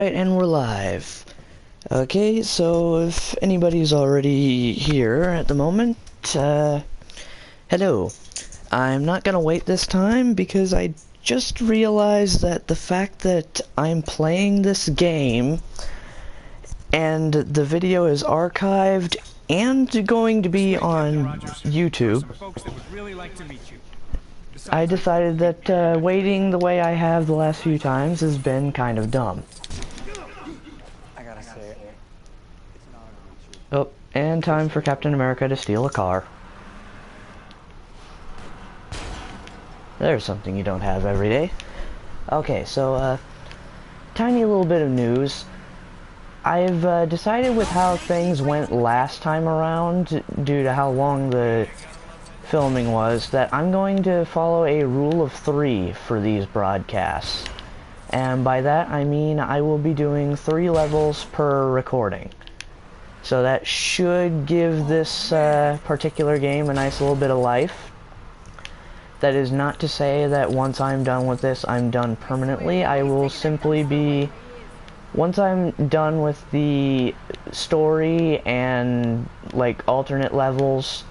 Right, and we're live. Okay, so if anybody's already here at the moment, hello. I'm not gonna wait this time because I just realized that the fact that I'm playing this game and the video is archived and going to be on YouTube, I decided that waiting the way I have the last few times has been kind of dumb. I gotta say it. It's an honor to meet you. Oh, and time for Captain America to steal a car. There's something you don't have every day. Okay, so, tiny little bit of news. I've decided with how things went last time around, due to how long the filming was, that I'm going to follow a rule of 3 for these broadcasts. And by that I mean I will be doing 3 levels per recording. So that should give this particular game a nice little bit of life. That is not to say that once I'm done with this, I'm done permanently. I will simply be... Once I'm done with the story and, like, alternate levels,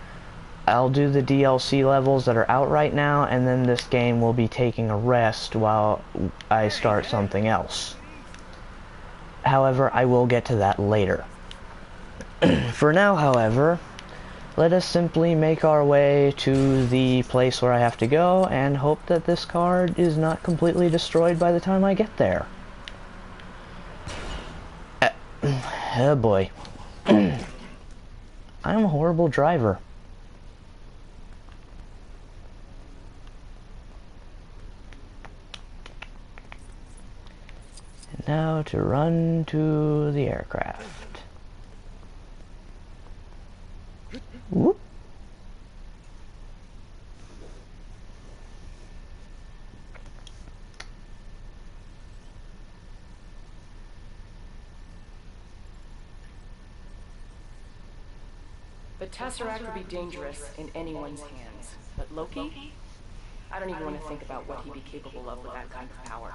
I'll do the DLC levels that are out right now, and then this game will be taking a rest while I start something else. However, I will get to that later. For now, however, let us simply make our way to the place where I have to go and hope that this card is not completely destroyed by the time I get there. Oh boy. I'm a horrible driver. And now to run to the aircraft. Whoop. The Tesseract would be dangerous in anyone's hands, but Loki? I don't even want to think about what he'd be capable of with that kind of power.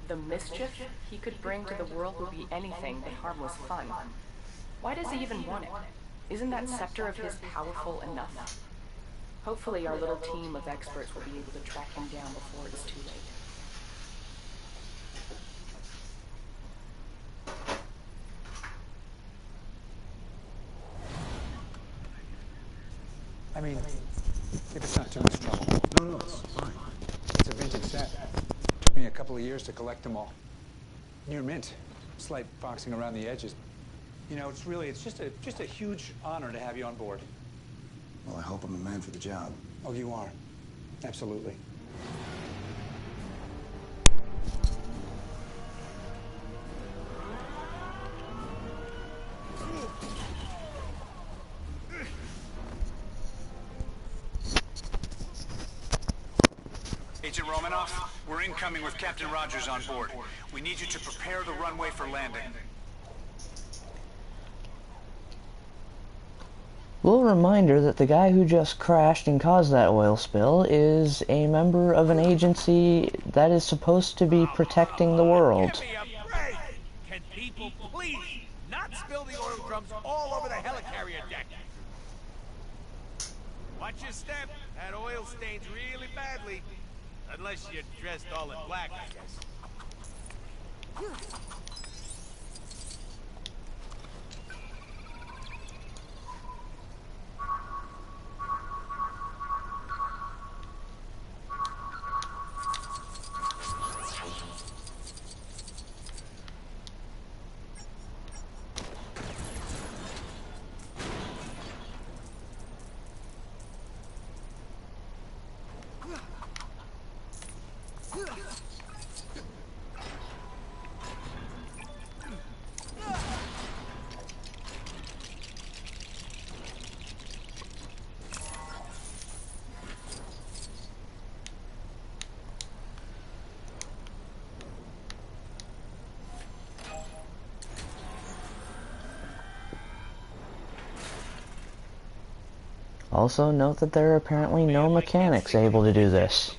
The mischief he could bring to the world would be anything but harmless fun. Why does he even want it? Isn't that scepter of his powerful enough? Hopefully our little team of experts will be able to track him down before it's too late. I mean, if it's not too much trouble. No, it's fine. It's a vintage set. Took me a couple of years to collect them all. Near mint. Slight foxing around the edges. You know, it's just a huge honor to have you on board. Well, I hope I'm the man for the job. Oh, you are. Absolutely. Agent Romanoff, we're incoming with Captain Rogers on board. We need you to prepare the runway for landing. Little reminder that the guy who just crashed and caused that oil spill is a member of an agency that is supposed to be protecting the world. Give me a break! Can people please not spill the oil drums all over the helicarrier deck? Watch your step. That oil stains really badly. Unless you're dressed all in black, I guess. Also note that there are apparently no mechanics able to do this.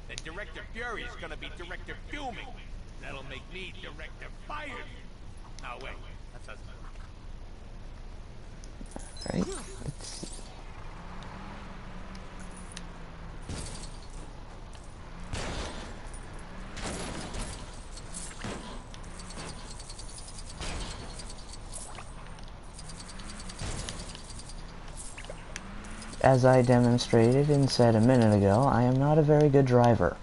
Then Director Fury is gonna be Director Fuming. Then That'll make me director fired. No, wait. That's us. Right? Let's see. As I demonstrated and said a minute ago, I am not a very good driver.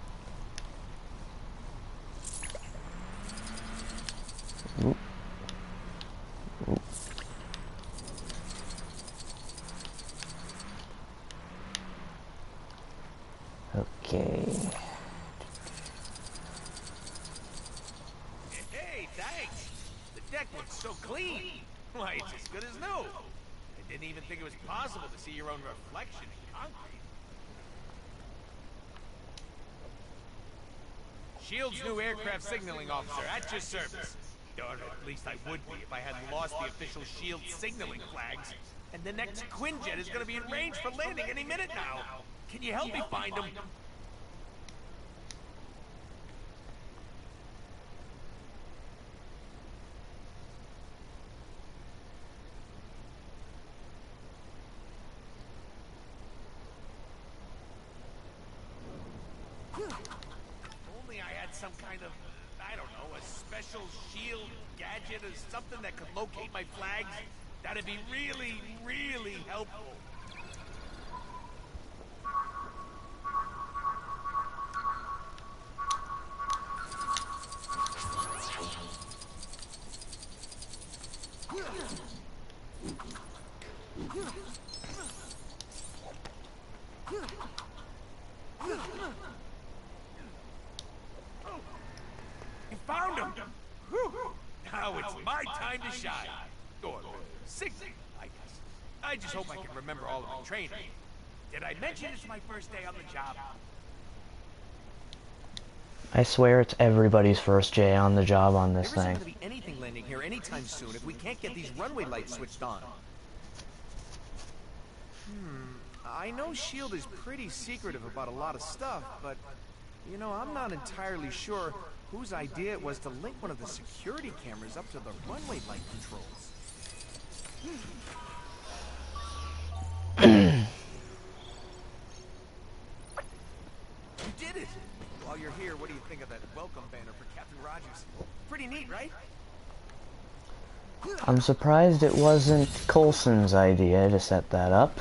Oop. Oop. Okay. Hey, thanks. The deck looks so clean. Why, it's as good as new. I didn't even think it was possible to see your own reflection in concrete. Shield's new aircraft signaling officer at your service. Or at least I would be if I hadn't lost the official Shield signaling flags. And the next Quinjet is going to be in range for landing any minute now. Can you help me find him? Only I had some kind of, I don't know, a special shield gadget or something that could locate my flags. That'd be really, really helpful. You found him! Whew. Now it's my time to shine. Or signal, I guess. I just hope I can remember all of my training. Did I mention it's my first day on the job? I swear it's everybody's first day on the job on this There thing. isn't going to be anything landing here anytime soon if we can't get these runway lights switched on. I know S.H.I.E.L.D. is pretty secretive about a lot of stuff, but, you know, I'm not entirely sure whose idea it was to link one of the security cameras up to the runway light controls. You did it! While you're here, what do you think of that welcome banner for Captain Rogers? Pretty neat, right? I'm surprised it wasn't Coulson's idea to set that up.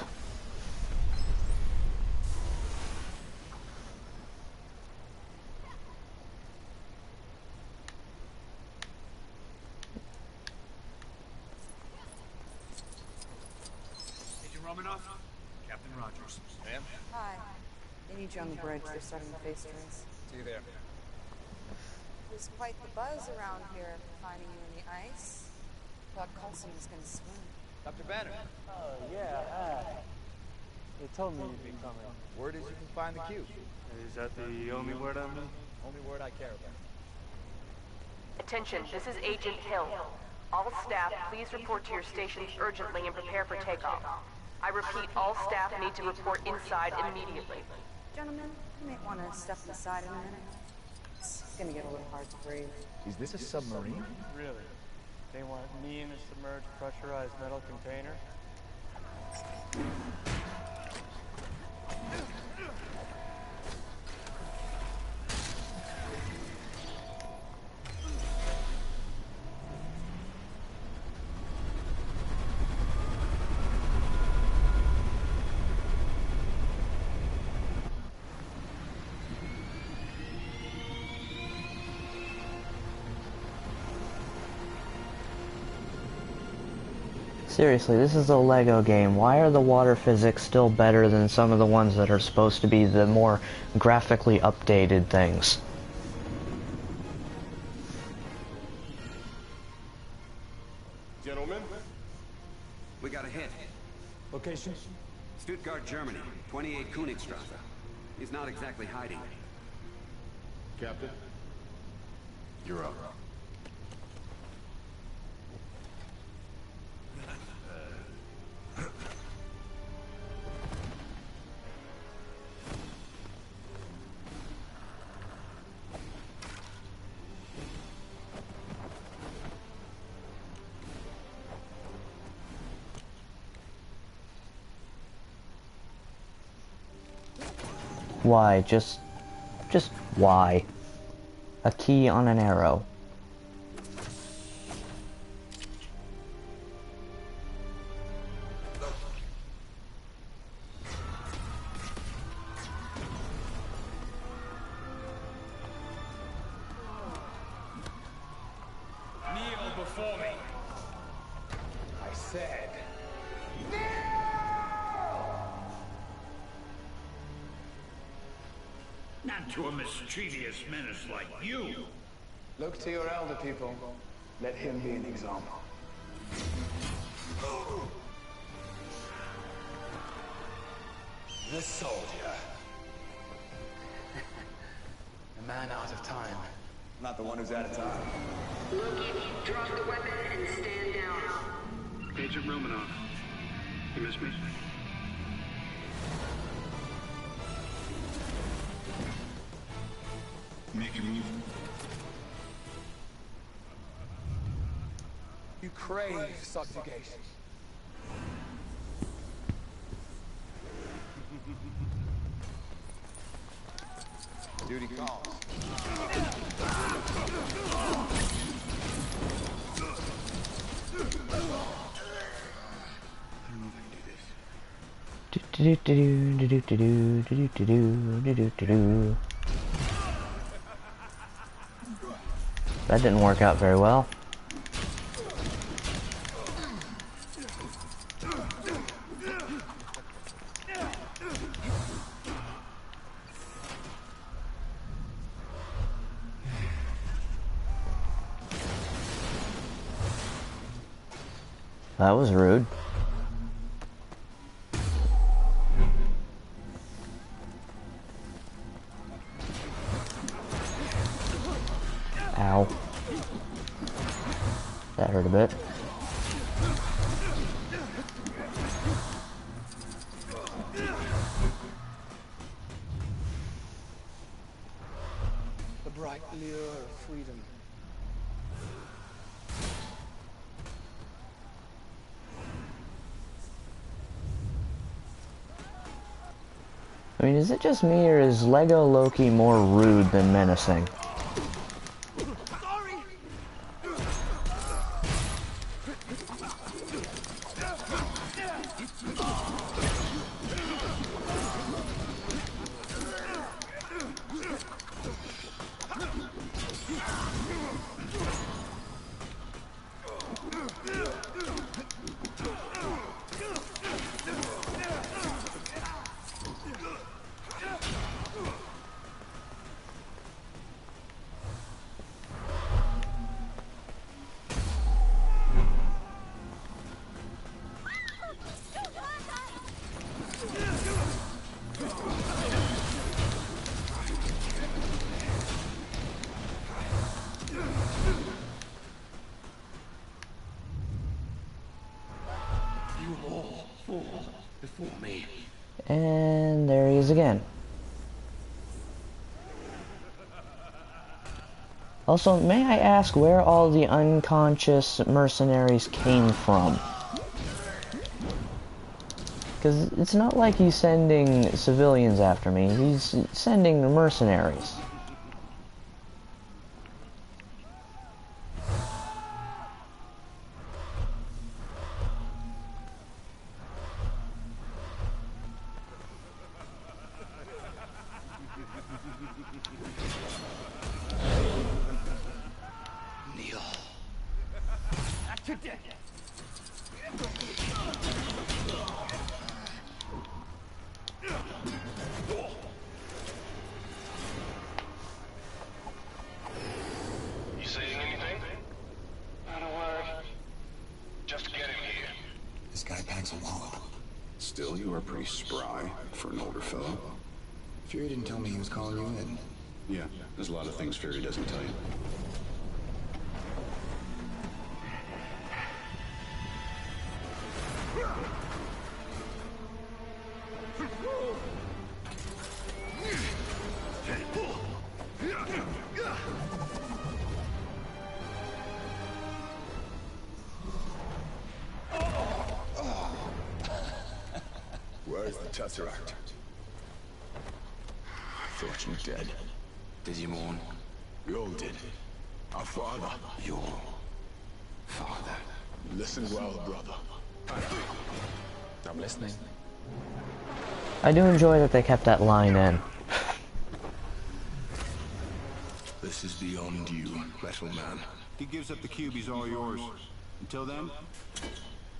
Agent Romanoff, Captain Rogers. Ma'am? Hi. They need you on the bridge. They're starting the face race. See you there. There's quite the buzz around here finding you in the ice. Thought Coulson was going to swim. Dr. Banner, Oh, yeah, hi. They told me you'd be coming. word is you can find the cube. Is that the only word on me? Only word I care about. Attention, this is Agent Hill. All staff, please report to your stations urgently and prepare for takeoff. I repeat, all staff need to report inside immediately. Gentlemen, you might want to step aside in a minute. It's going to get a little hard to breathe. Is this a submarine? Really? They want me in a submerged pressurized metal container? Seriously, this is a Lego game. Why are the water physics still better than some of the ones that are supposed to be the more graphically updated things? Gentlemen? We got a hit. Location? Stuttgart, Germany. 28 Königstrasse. He's not exactly hiding. Captain? You're up. Why? Just why? A key on an arrow. Kneel before me. I said, Not to a mischievous menace like you. look to your elder people. Let him be an example. The soldier. A man out of time. Not the one who's out of time. Loki, drop the weapon and stand down. Agent Romanoff. You miss me? Make your move. You crave subjugation. Duty calls. That didn't work out very well. That was rude. Ow. That hurt a bit. The bright lure of freedom. I mean, is it just me, or is Lego Loki more rude than menacing? Before me. And there he is again. Also, may I ask where all the unconscious mercenaries came from? Because it's not like he's sending civilians after me, he's sending the mercenaries. You saying anything? Not a word. Just get him here. This guy packs a wallop. Still, you are pretty spry for an older fellow. Fury didn't tell me he was calling you in. Yeah, there's a lot of things Fury doesn't tell you. Where's the Tesseract? thought you dead. Did you mourn? We all did. Our father. Your father. Listen well, brother. I'm listening. I do enjoy that they kept that line in. This is beyond you, Metal Man. He gives up the cube, he's all yours. Until then,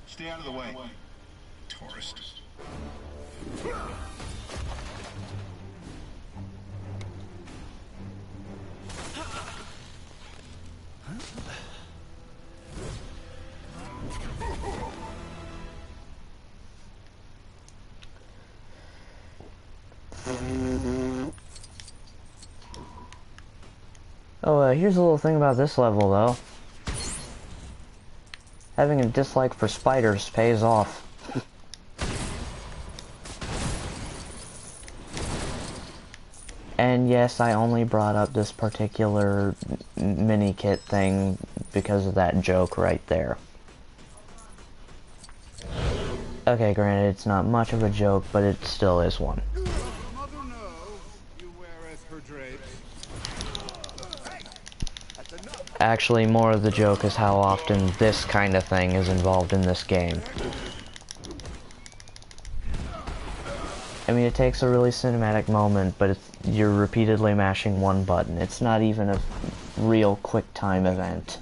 stay out of the way. Tourist. Oh, here's a little thing about this level, though. Having a dislike for spiders pays off. And yes, I only brought up this particular mini-kit thing because of that joke right there. Okay, granted, it's not much of a joke, but it still is one. Actually, more of the joke is how often this kind of thing is involved in this game. I mean, it takes a really cinematic moment, but you're repeatedly mashing one button. It's not even a real quick time event.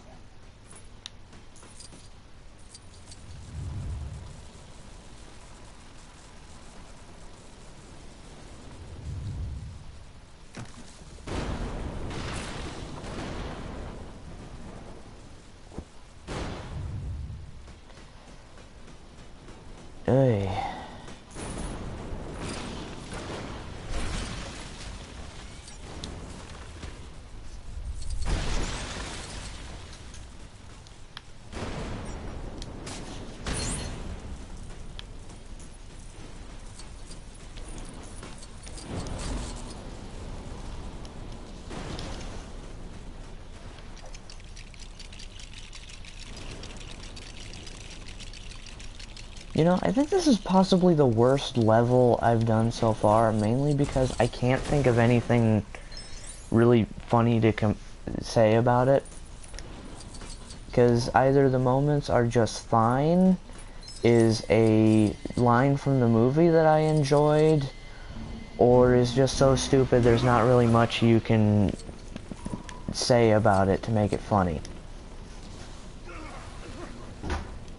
Hey. You know, I think this is possibly the worst level I've done so far, mainly because I can't think of anything really funny to say about it. Because either the moments are just fine, is a line from the movie that I enjoyed, or is just so stupid there's not really much you can say about it to make it funny.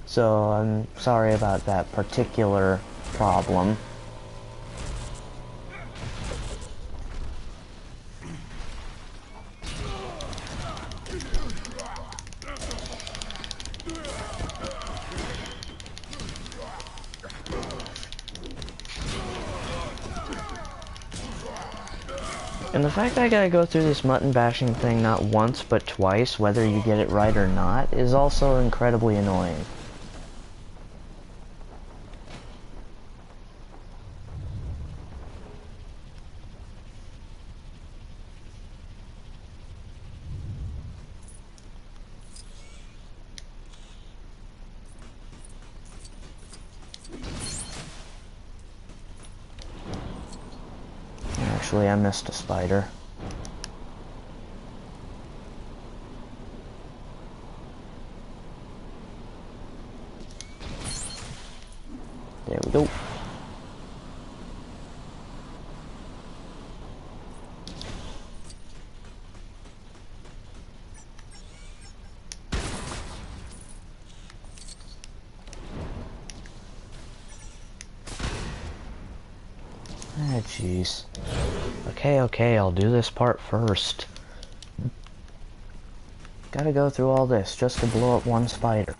So I'm sorry about that particular problem. And the fact that I gotta go through this mutton bashing thing not once but twice, whether you get it right or not, is also incredibly annoying. Actually, I missed a spider. There we go. Ah, jeez. Okay, I'll do this part first. Gotta go through all this just to blow up one spider.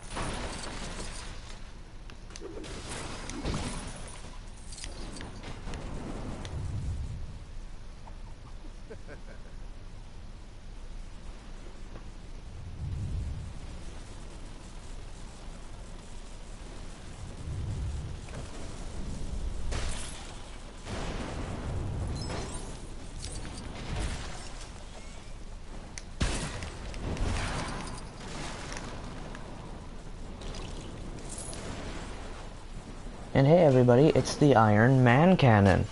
And hey everybody, it's the Iron Man Cannon.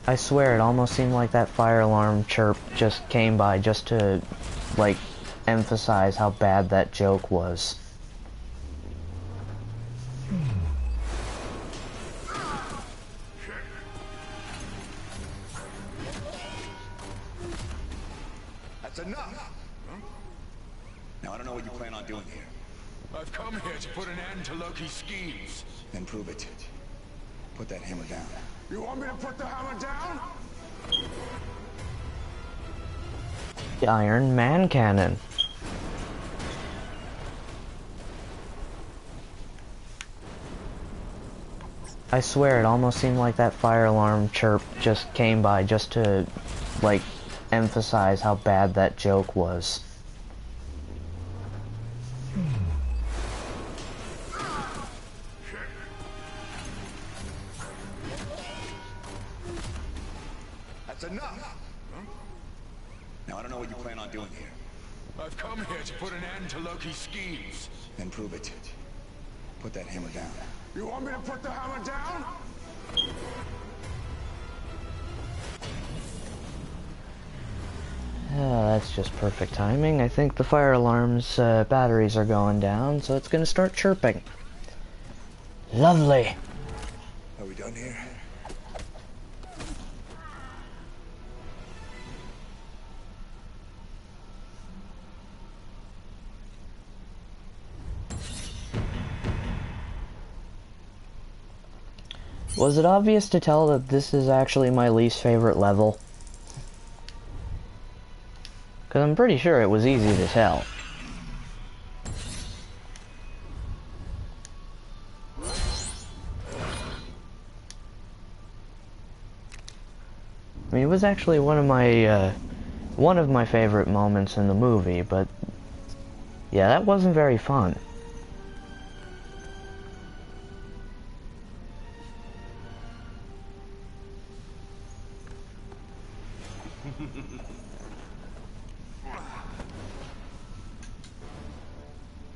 I swear it almost seemed like that fire alarm chirp just came by just to, like, emphasize how bad that joke was. That's enough! Huh? Now, I don't know what you plan on doing here. I've come here to put an end to Loki's schemes. Then prove it. Put that hammer down. You want me to put the hammer down? The Iron Man cannon. I swear it almost seemed like that fire alarm chirp just came by just to, like, emphasize how bad that joke was. That's enough! Huh? Now, I don't know what you plan on doing here. I've come here to put an end to Loki's schemes. Then prove it. Put that hammer down. You want me to put the hammer down? That's just perfect timing. I think the fire alarm's batteries are going down, so it's gonna start chirping. Lovely. Are we done here? Was it obvious to tell that this is actually my least favorite level? Because I'm pretty sure it was easy to tell. I mean, it was actually one of my favorite moments in the movie, but yeah, that wasn't very fun.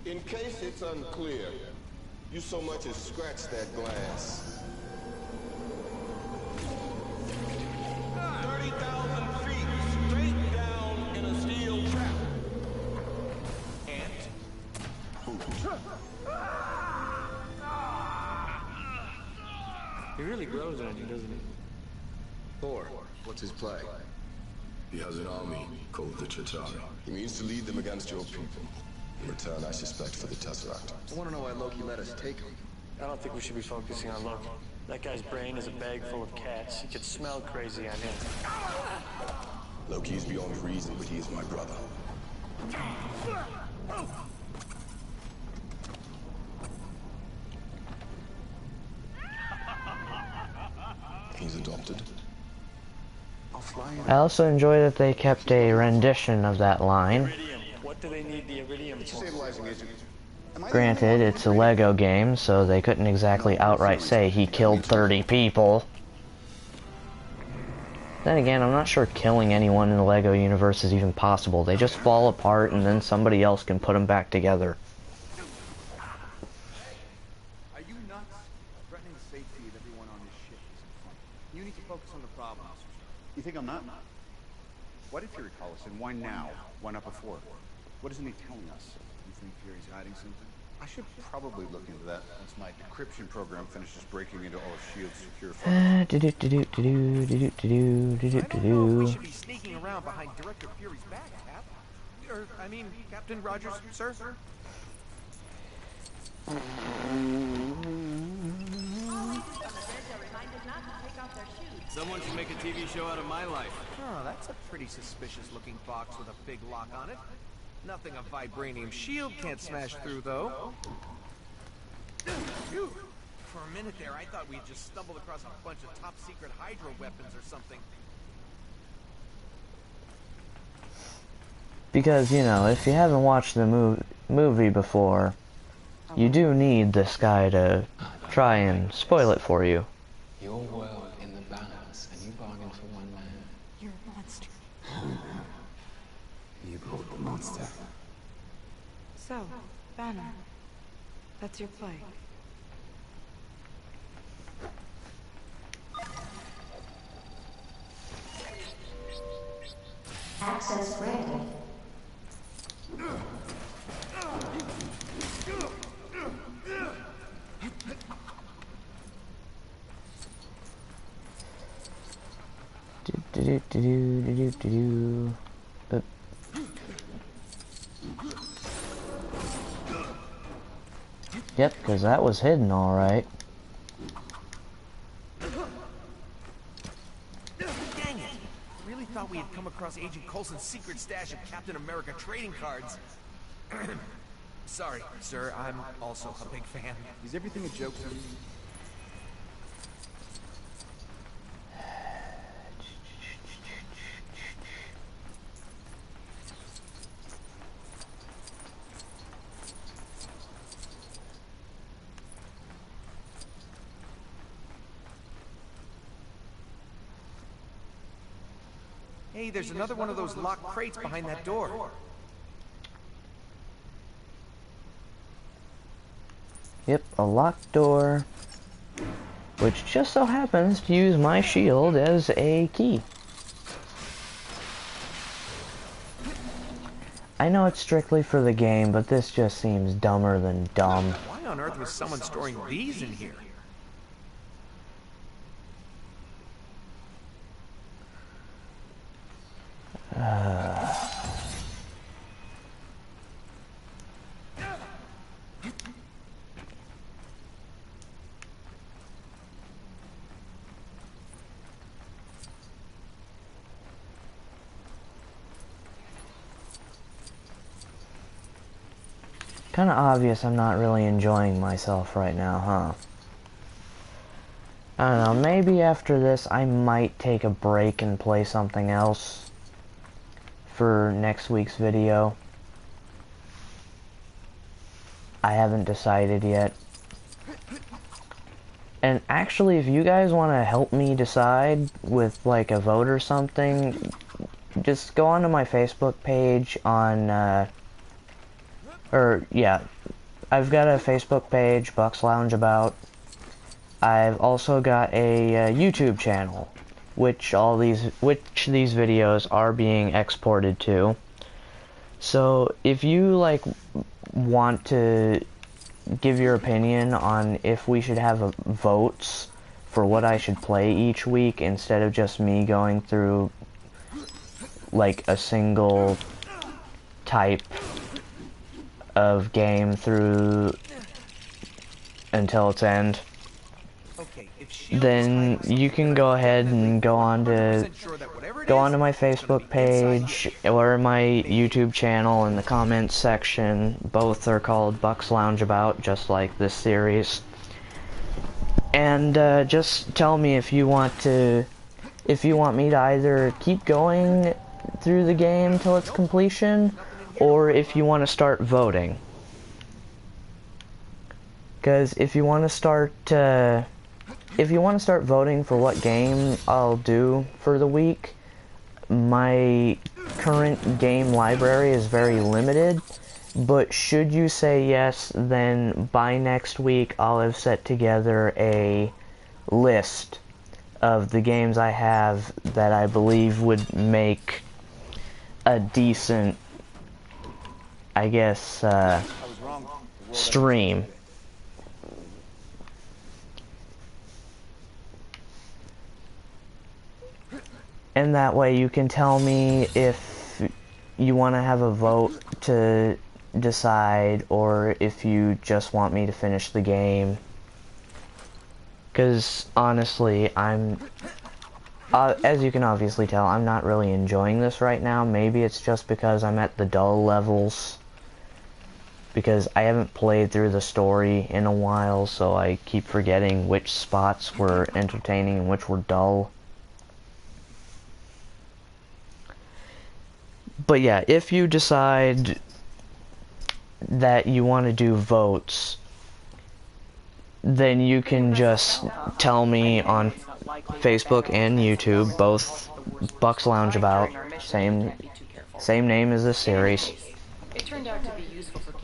In case it's unclear, you so much as scratch that glass. 30,000 feet straight down in a steel trap. He really grows on you, doesn't he? Thor, what's his play? He has an army called the Chitauri. He means to lead them against your people. In return, I suspect for the Tesseract. I want to know why Loki let us take him. I don't think we should be focusing on Loki. That guy's brain is a bag full of cats. He could smell crazy on him. Loki is beyond reason, but he is my brother. He's adopted. I also enjoy that they kept a rendition of that line. What do they need the iridium for? Stabilizing agent. Granted, it's a Lego game, so they couldn't exactly outright say he killed 30 people. Then again, I'm not sure killing anyone in the Lego universe is even possible. They just fall apart and then somebody else can put them back together. Are you nuts? Threatening the safety of everyone on this ship isn't fun. You need to focus on the problem. You think I'm not? What if Fury called us, and why now? Why not before? What isn't he telling us? You think Fury's hiding something? I should probably look into that once my decryption program finishes breaking into all of S.H.I.E.L.D'S secure files. I don't know if we should be sneaking around behind Director Fury's back, Cap. I mean, Captain Rogers, sir? Someone should make a TV show out of my life. Oh, that's a pretty suspicious-looking box with a big lock on it. Nothing a vibranium shield can't smash through, though. Phew. For a minute there, I thought we'd just stumbled across a bunch of top-secret Hydra weapons or something. Because, you know, if you haven't watched the movie before, you do need this guy to try and spoil it for you. Your world in the balance, and you bargained for one man. You're a monster. You brought the monster. So, Banner, that's your play. Access granted. Yep, because that was hidden all right. Dang it! I really thought we had come across Agent Coulson's secret stash of Captain America trading cards. Sorry, sir, I'm also a big fan. Is everything a joke to you? Hey, there's another one of those locked crates behind that door. Yep, a locked door, which just so happens to use my shield as a key. I know it's strictly for the game, but this just seems dumber than dumb. Why on earth was someone storing these in here? Kind of obvious I'm not really enjoying myself right now, huh? I don't know, maybe after this I might take a break and play something else for next week's video. I haven't decided yet. And actually, if you guys want to help me decide with like a vote or something, just go onto my Facebook page on, I've got a Facebook page, Bucks Lounge About. I've also got a YouTube channel, which these videos are being exported to. So if you like want to give your opinion on if we should have votes for what I should play each week instead of just me going through like a single type of game through until its end, then you can go ahead and go onto my Facebook page or my YouTube channel in the comments section. Both are called Bucks Lounge About, just like this series. And just tell me if you want me to either keep going through the game till its completion, or if you want to start voting. Because if you want to start voting for what game I'll do for the week, my current game library is very limited, but should you say yes, then by next week I'll have set together a list of the games I have that I believe would make a decent, I guess, stream. And that way you can tell me if you want to have a vote to decide, or if you just want me to finish the game. Because honestly, as you can obviously tell, I'm not really enjoying this right now. Maybe it's just because I'm at the dull levels, because I haven't played through the story in a while, so I keep forgetting which spots were entertaining and which were dull. But yeah, if you decide that you want to do votes, then you can just tell me on Facebook and YouTube, both Bucks Lounge About, same name as this series.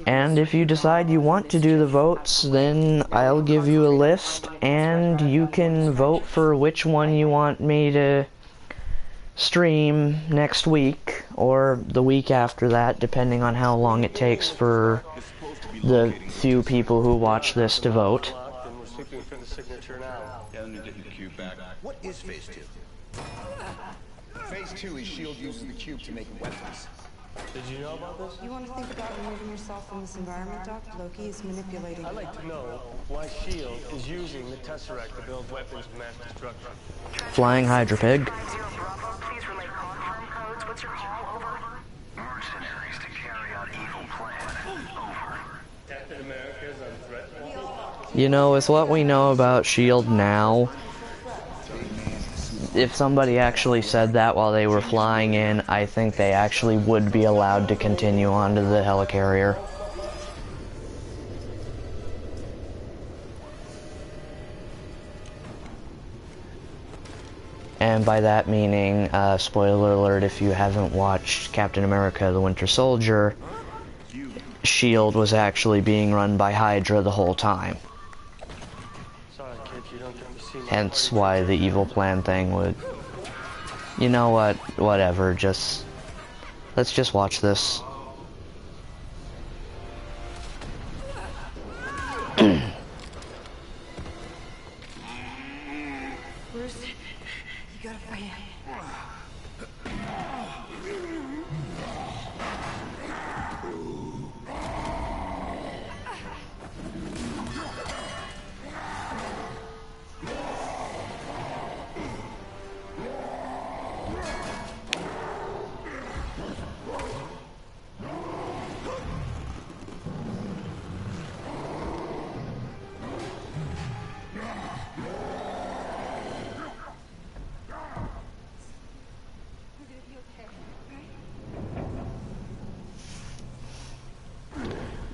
And if you decide you want to do the votes, then I'll give you a list, and you can vote for which one you want me to stream next week, or the week after that, depending on how long it takes for the few people who watch this to vote. And we're sweeping for the signature now. Yeah, let me get your cube back. What is Phase 2? Phase 2 is S.H.I.E.L.D. uses the cube to make weapons. Did you know about this? You want to think about removing yourself from this environment, Doc? Loki is manipulating. I'd like to know why S.H.I.E.L.D. is using the Tesseract to build weapons of mass destruction. Flying Hydra Pig. Please relay confirm codes. What's your call? Over. Mercenaries to carry out evil plan. Over. Captain America's on threat level? You know, with what we know about S.H.I.E.L.D. now, if somebody actually said that while they were flying in, I think they actually would be allowed to continue onto the helicarrier. And by that meaning, spoiler alert if you haven't watched Captain America the Winter Soldier, S.H.I.E.L.D. was actually being run by Hydra the whole time. Sorry, kid, you don't get to see my Hence why the evil plan thing would... You know what? Whatever, let's just watch this. Bruce, you gotta fight it.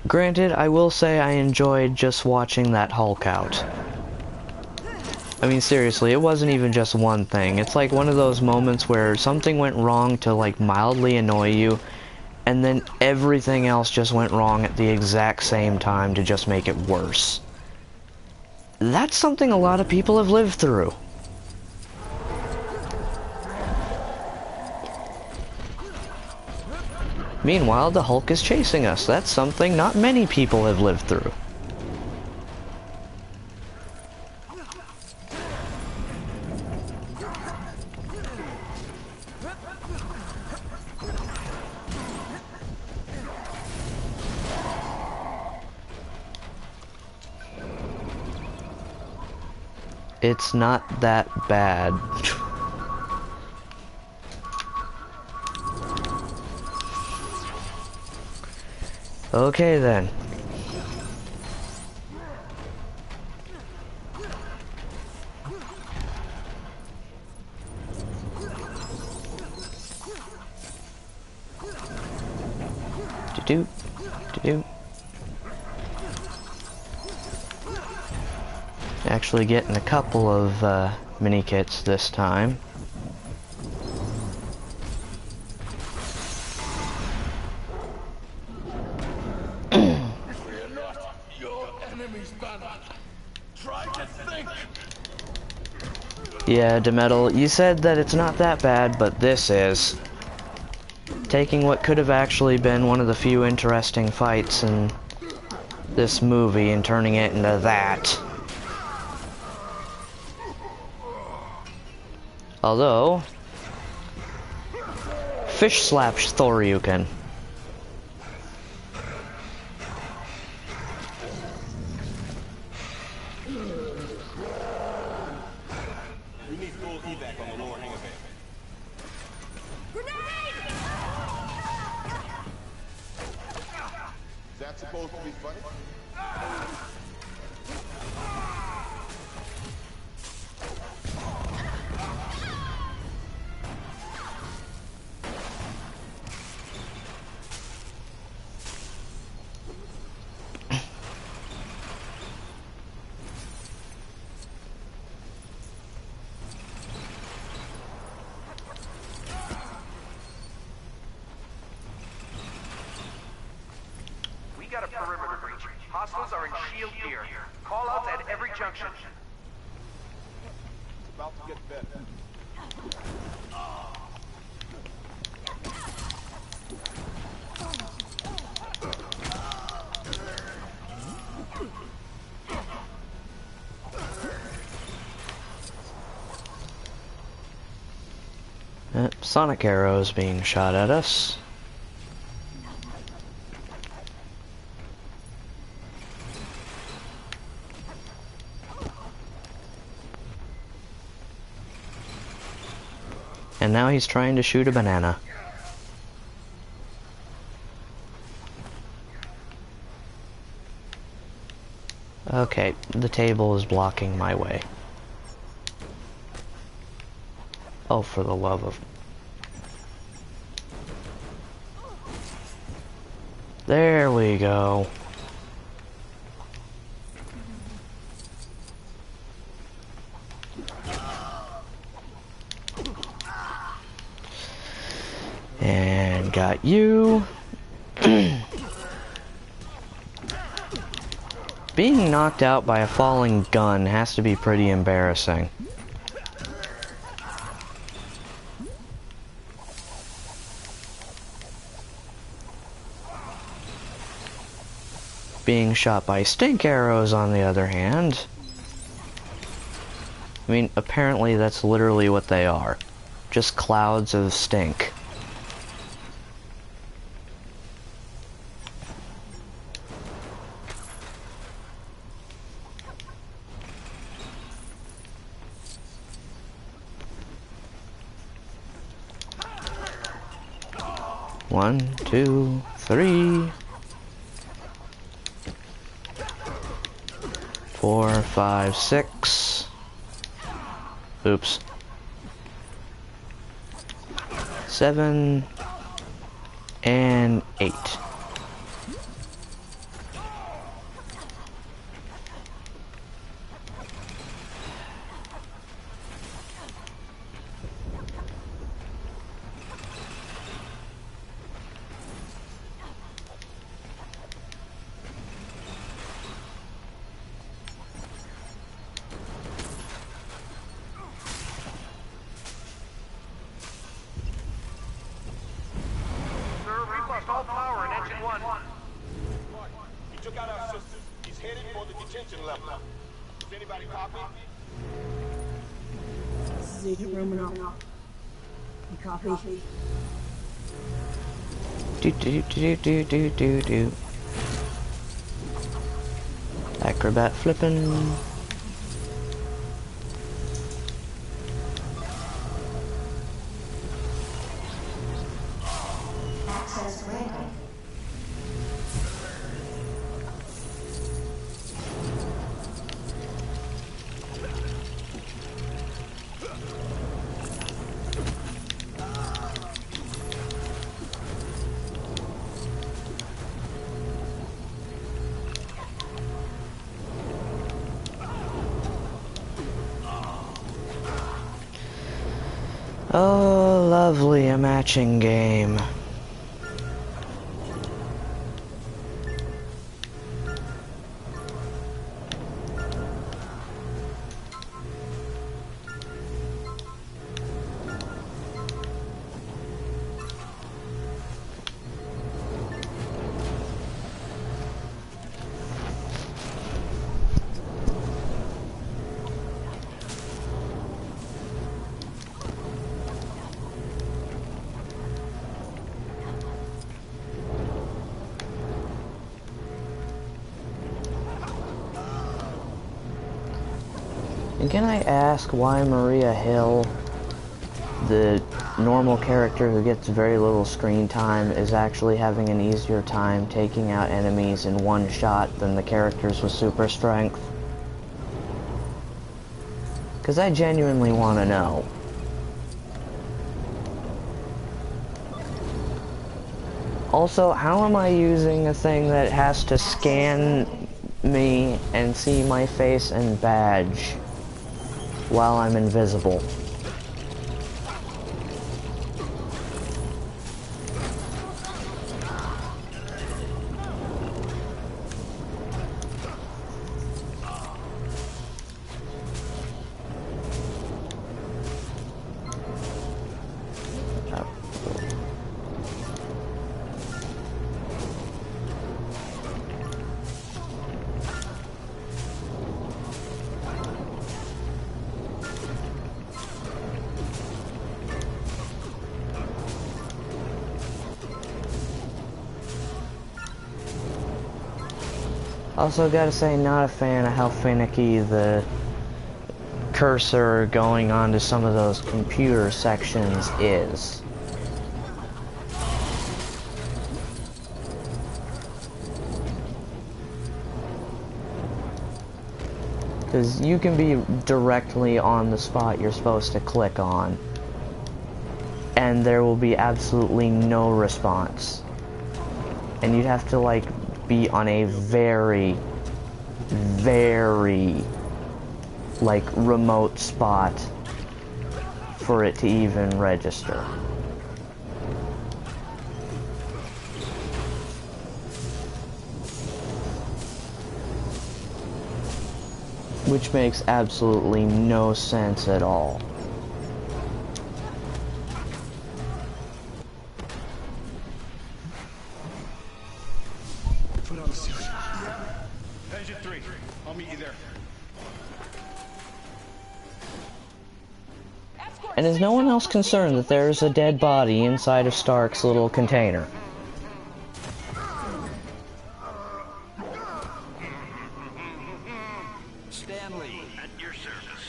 Granted, I will say I enjoyed just watching that Hulk out. I mean, seriously, it wasn't even just one thing. It's like one of those moments where something went wrong to, like, mildly annoy you, and then everything else just went wrong at the exact same time to just make it worse. That's something a lot of people have lived through. Meanwhile, the Hulk is chasing us. That's something not many people have lived through. It's not that bad. Okay then. Do-do, do-do. Actually getting a couple of mini kits this time. Yeah, Demetal, you said that it's not that bad, but this is. Taking what could have actually been one of the few interesting fights in this movie and turning it into that. Although, fish slaps Thoryuken. Supposed to be funny? We got a perimeter breach. Hostiles are in S.H.I.E.L.D. gear. Call-outs at every junction. It's about to get better. Sonic arrows being shot at us. And now he's trying to shoot a banana. Okay, the table is blocking my way. Oh, for the love of... There we go. And got you. Being knocked out by a falling gun has to be pretty embarrassing. Being shot by stink arrows, on the other hand, I mean, apparently that's literally what they are. Just clouds of stink. One, two, three, 4, 5, 6. Oops. 7 and 8. All power in engine 1. He took out our system. He's headed for the detention level. Does anybody copy? This is Agent Romanoff. You copy? Do. Acrobat flipping. Access granted. Oh, lovely, a matching game. And can I ask why Maria Hill, the normal character who gets very little screen time, is actually having an easier time taking out enemies in one shot than the characters with super strength? Because I genuinely want to know. Also, how am I using a thing that has to scan me and see my face and badge while I'm invisible? Also, gotta say, not a fan of how finicky the cursor going onto some of those computer sections is. Because you can be directly on the spot you're supposed to click on, and there will be absolutely no response. And you'd have to, like, be on a very, very, like, remote spot for it to even register. Which makes absolutely no sense at all. Put on the suit. Engine 3. I'll meet you there. And is no one else concerned that there's a dead body inside of Stark's little container? Stanley, at your service.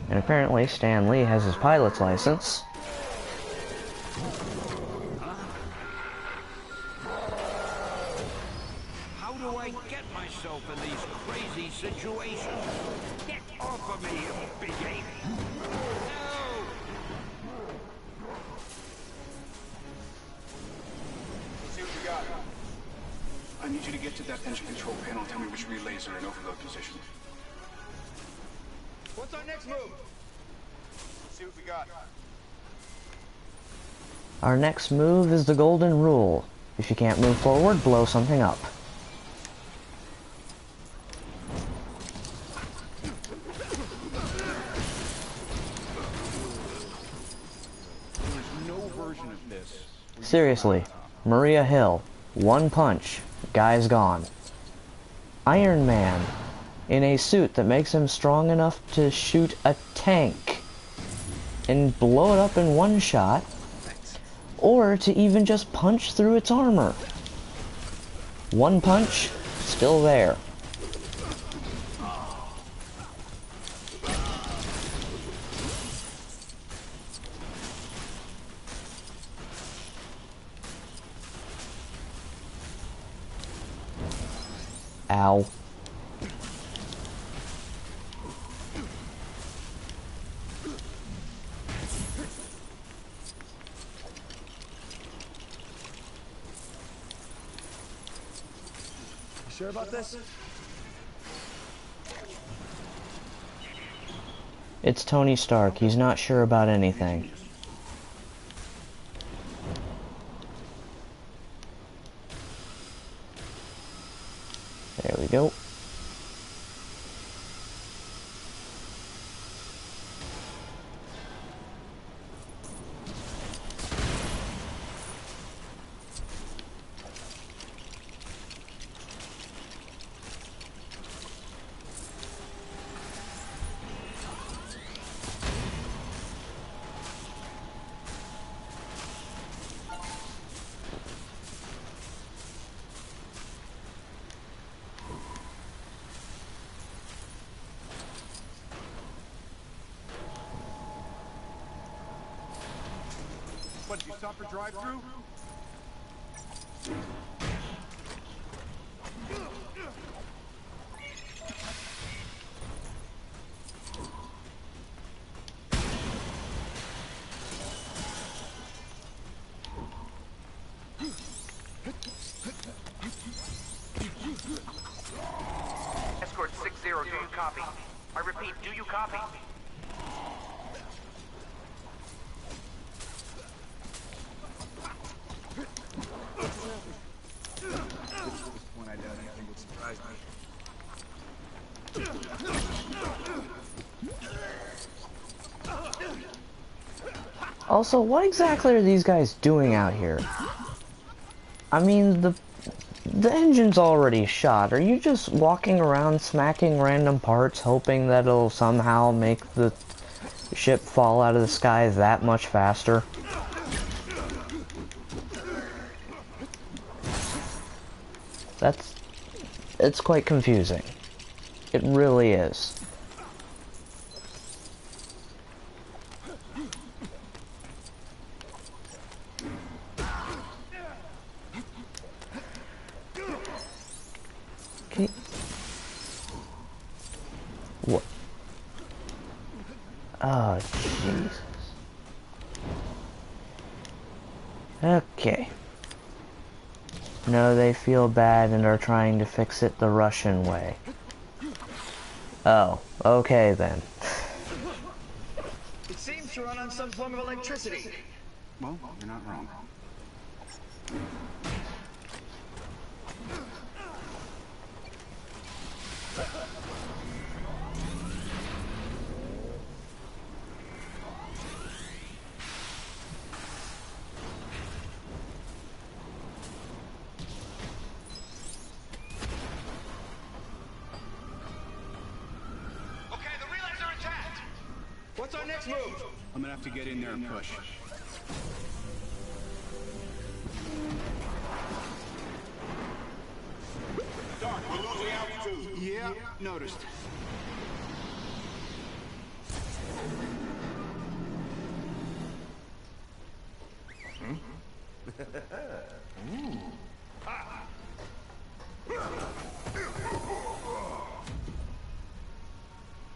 And apparently Stan Lee has his pilot's license. How do I get myself in these crazy situations? Get off of me, you big ape! No! Let's see what we got. I need you to get to that engine control panel. Tell me which relays are in overload position. What's our next move? Let's see what we got. Our next move is the golden rule. If you can't move forward, blow something up. There's no version of this. Seriously, Maria Hill, one punch, guy's gone. Iron Man, in a suit that makes him strong enough to shoot a tank and blow it up in one shot, or to even just punch through its armor. One punch, still there. Ow. Sure about this? It's Tony Stark. He's not sure about anything. There we go. What, did you stop for drive-through? Escort 6-0, do you copy? I repeat, do you copy? When I doubt anything would surprise me. Also, what exactly are these guys doing out here? I mean, the engine's already shot. Are you just walking around smacking random parts hoping that it'll somehow make the ship fall out of the sky that much faster? It's quite confusing. It really is. Okay. What? Oh, Jesus. Okay. No, they feel bad and are trying to fix it the Russian way. Oh, okay then. It seems to run on some form of electricity. Well, you're not wrong. What's our next move? I'm gonna have to get in there and push. Dark, we're losing altitude. Yeah, noticed.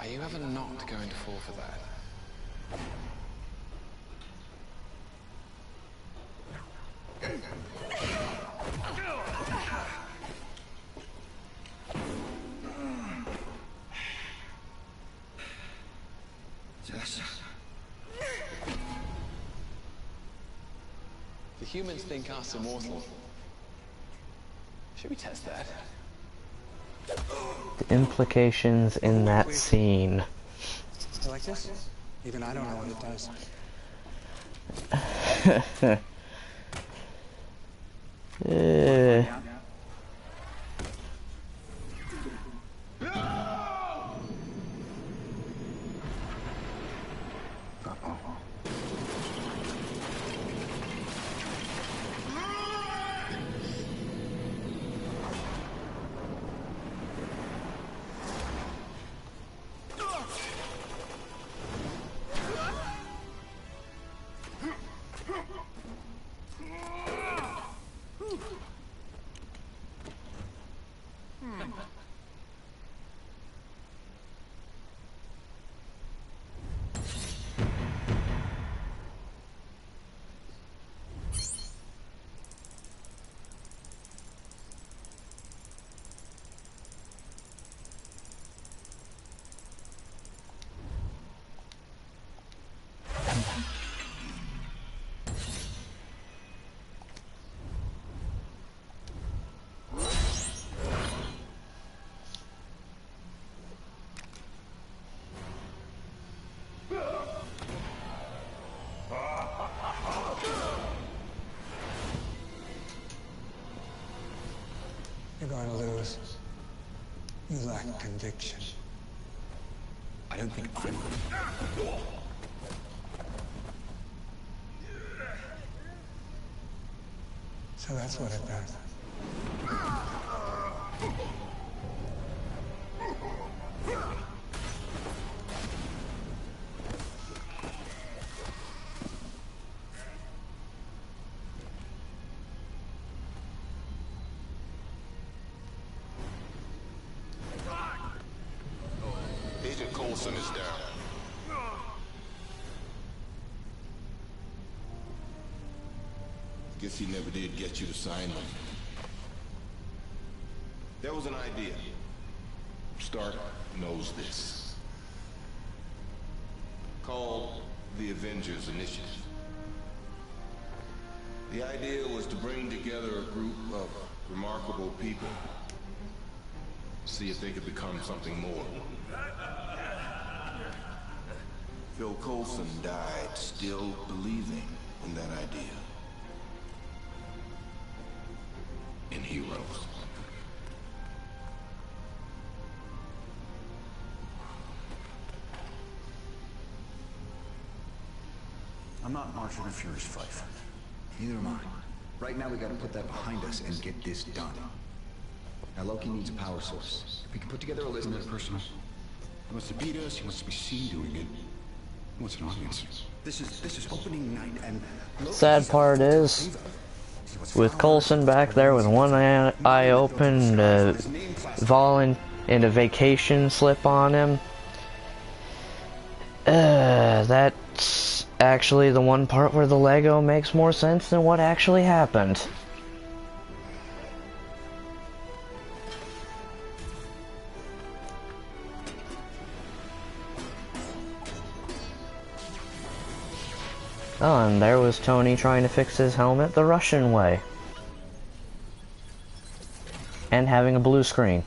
Are you ever not going to fall for that? Yes. The humans think us immortal. Should we test that? The implications in that scene. You like this? Even I don't know what it does. You're going to lose. You lack conviction. I don't think I'm... So that's what it does. Agent Coulson is down. Guess he never did get you to sign them. There was an idea. Stark knows this. Called the Avengers Initiative. The idea was to bring together a group of remarkable people. See if they could become something more. Phil Coulson died still believing in that idea. In heroes. I'm not Marshall and Fury's Fife. Neither am I. Right now we gotta put that behind us and get this done. Now Loki needs a power source. If we can put together a list of personal. He wants to beat us, he wants to be seen doing it. He wants an audience. This is opening night, and Sad part is, with Coulson back there with one eye open, and a vacation slip on him, that's actually the one part where the Lego makes more sense than what actually happened. Oh, and there was Tony trying to fix his helmet the Russian way. And having a blue screen.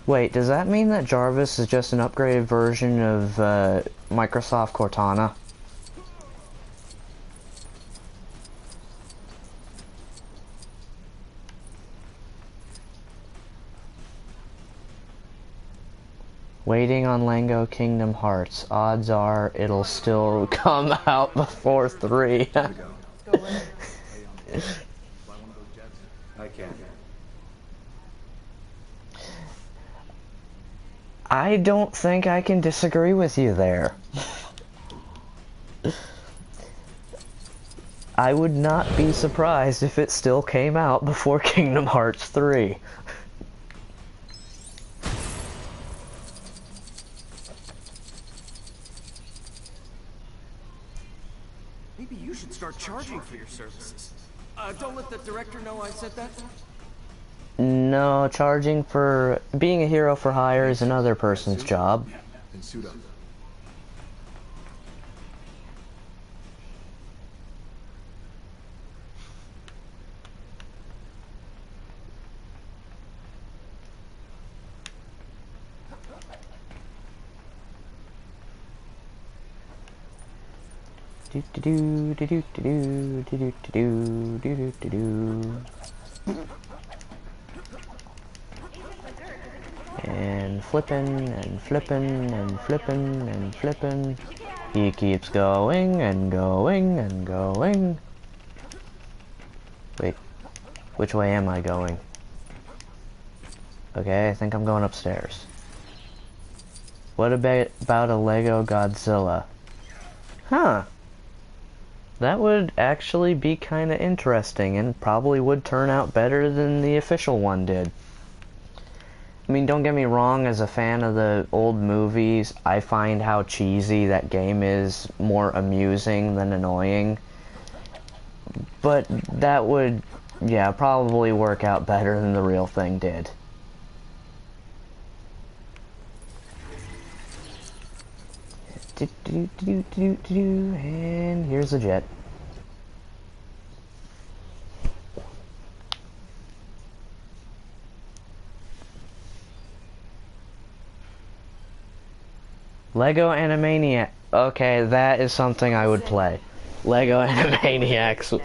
Wait, does that mean that Jarvis is just an upgraded version of Microsoft Cortana? Waiting on Lego Kingdom Hearts. Odds are it'll still come out before 3. I can't. I don't think I can disagree with you there. I would not be surprised if it still came out before Kingdom Hearts 3. Maybe you should start charging for your services. Don't let the director know I said that. No, charging for being a hero for hire is another person's job. Then suit up. Do do do do do do do do do do do. And flipping and flipping and flipping and flipping. He keeps going and going and going. Wait, which way am I going? Okay, I think I'm going upstairs. What about a Lego Godzilla? Huh. That would actually be kind of interesting and probably would turn out better than the official one did. I mean, don't get me wrong, as a fan of the old movies, I find how cheesy that game is more amusing than annoying. But that would, yeah, probably work out better than the real thing did. And here's the jet. Lego Animaniacs. Okay, that is something I would play. Lego Animaniacs.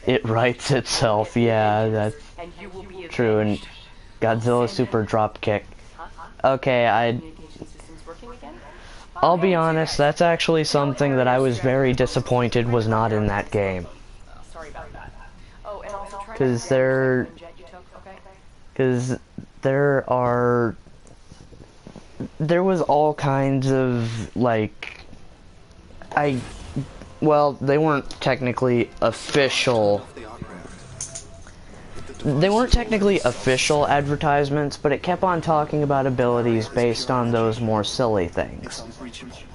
It writes itself, yeah, that's true. And Godzilla Super Dropkick. Okay, I'll be honest, that's actually something that I was very disappointed was not in that game. Because there was all kinds of, like, well, they weren't technically official. They weren't technically official advertisements, but it kept on talking about abilities based on those more silly things.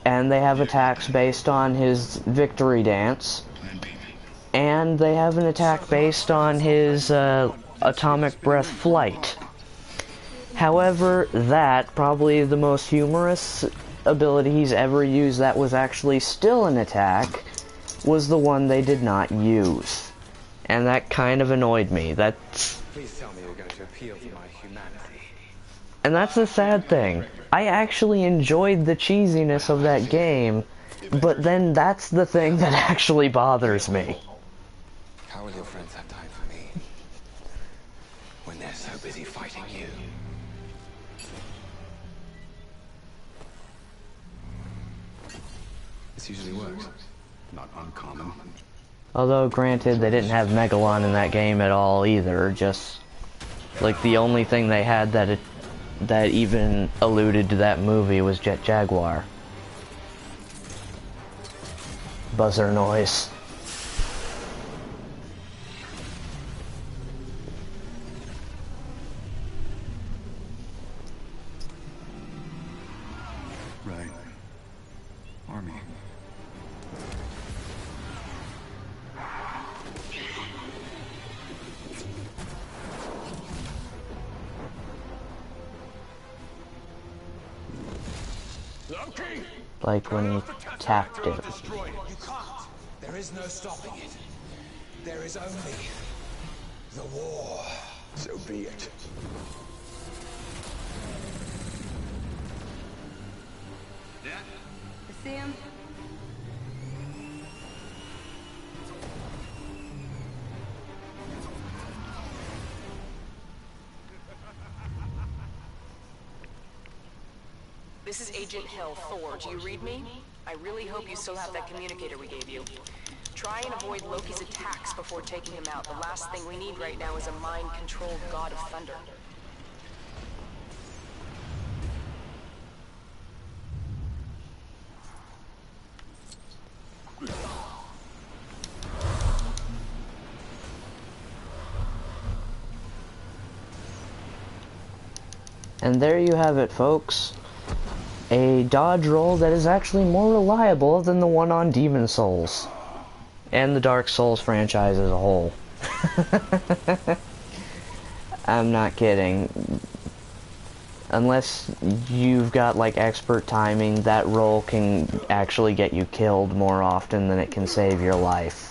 And they have attacks based on his victory dance. And they have an attack based on his atomic breath flight. However, that, probably the most humorous ability he's ever used that was actually still an attack, was the one they did not use. And that kind of annoyed me. Please tell me you're going to appeal to my humanity. And that's the sad thing. I actually enjoyed the cheesiness of that game, but then that's the thing that actually bothers me. How will your friends have time for me when they're so busy fighting you. This usually works. Not uncommon. Although, granted, they didn't have Megalon in that game at all either. Just like the only thing they had that even alluded to that movie was Jet Jaguar. Buzzer noise. Right. Army. Like when he tapped it. You can't. There is no stopping it. There is only the war. So be it. You see him? This is Agent Hill, Thor. Do you read me? I really hope you still have that communicator we gave you. Try and avoid Loki's attacks before taking him out. The last thing we need right now is a mind-controlled god of thunder. And there you have it, folks. A dodge roll that is actually more reliable than the one on Demon Souls. And the Dark Souls franchise as a whole. I'm not kidding. Unless you've got like expert timing, that roll can actually get you killed more often than it can save your life.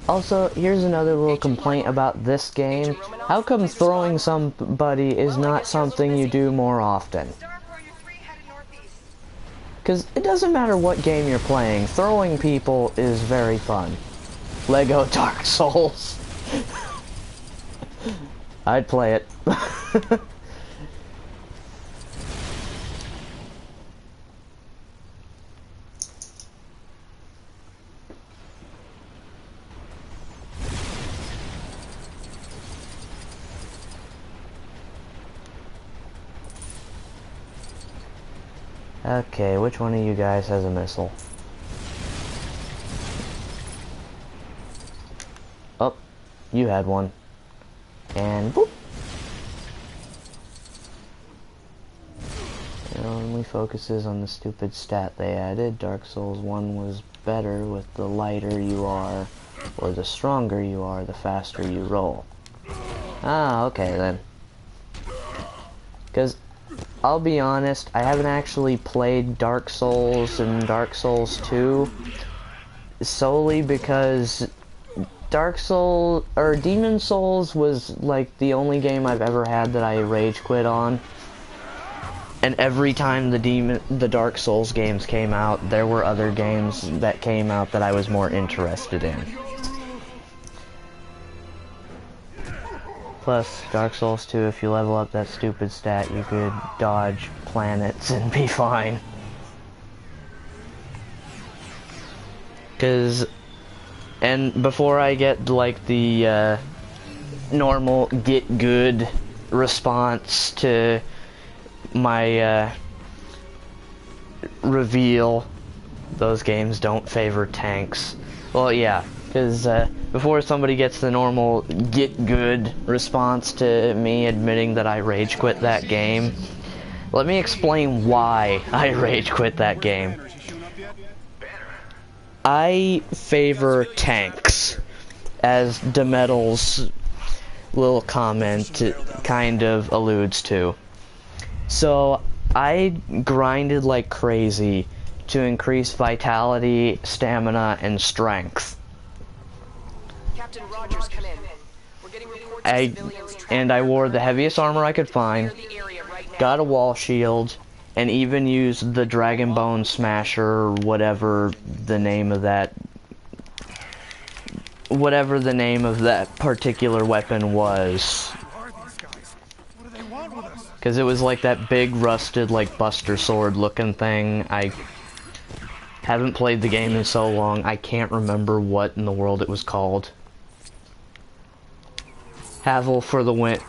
Also, here's another little complaint about this game. How come throwing somebody is not something you do more often? Because it doesn't matter what game you're playing, throwing people is very fun. Lego Dark Souls. I'd play it. Okay, which one of you guys has a missile? Oh, you had one. And boop! It only focuses on the stupid stat they added. Dark Souls 1 was better with the lighter you are, or the stronger you are, the faster you roll. Ah, okay then. Because I'll be honest, I haven't actually played Dark Souls and Dark Souls 2 solely because Dark Souls or Demon Souls was like the only game I've ever had that I rage quit on. And every time the Dark Souls games came out, there were other games that came out that I was more interested in. Plus, Dark Souls 2, if you level up that stupid stat, you could dodge planets and be fine. And before I get, like, the, normal get good response to my, reveal, those games don't favor tanks. Well, yeah. Because before somebody gets the normal get good response to me admitting that I rage quit that game, let me explain why I rage quit that game. I favor tanks, as DeMetal's little comment kind of alludes to. So I grinded like crazy to increase vitality, stamina, and strength. Captain Rogers, come in. We're getting reports of civilians trapped. I wore the heaviest armor I could find, got a wall shield, and even used the Dragon Bone Smasher, or whatever the name of that particular weapon was. Because it was like that big rusted like Buster Sword looking thing. I haven't played the game in so long, I can't remember what in the world it was called. Havel for the win.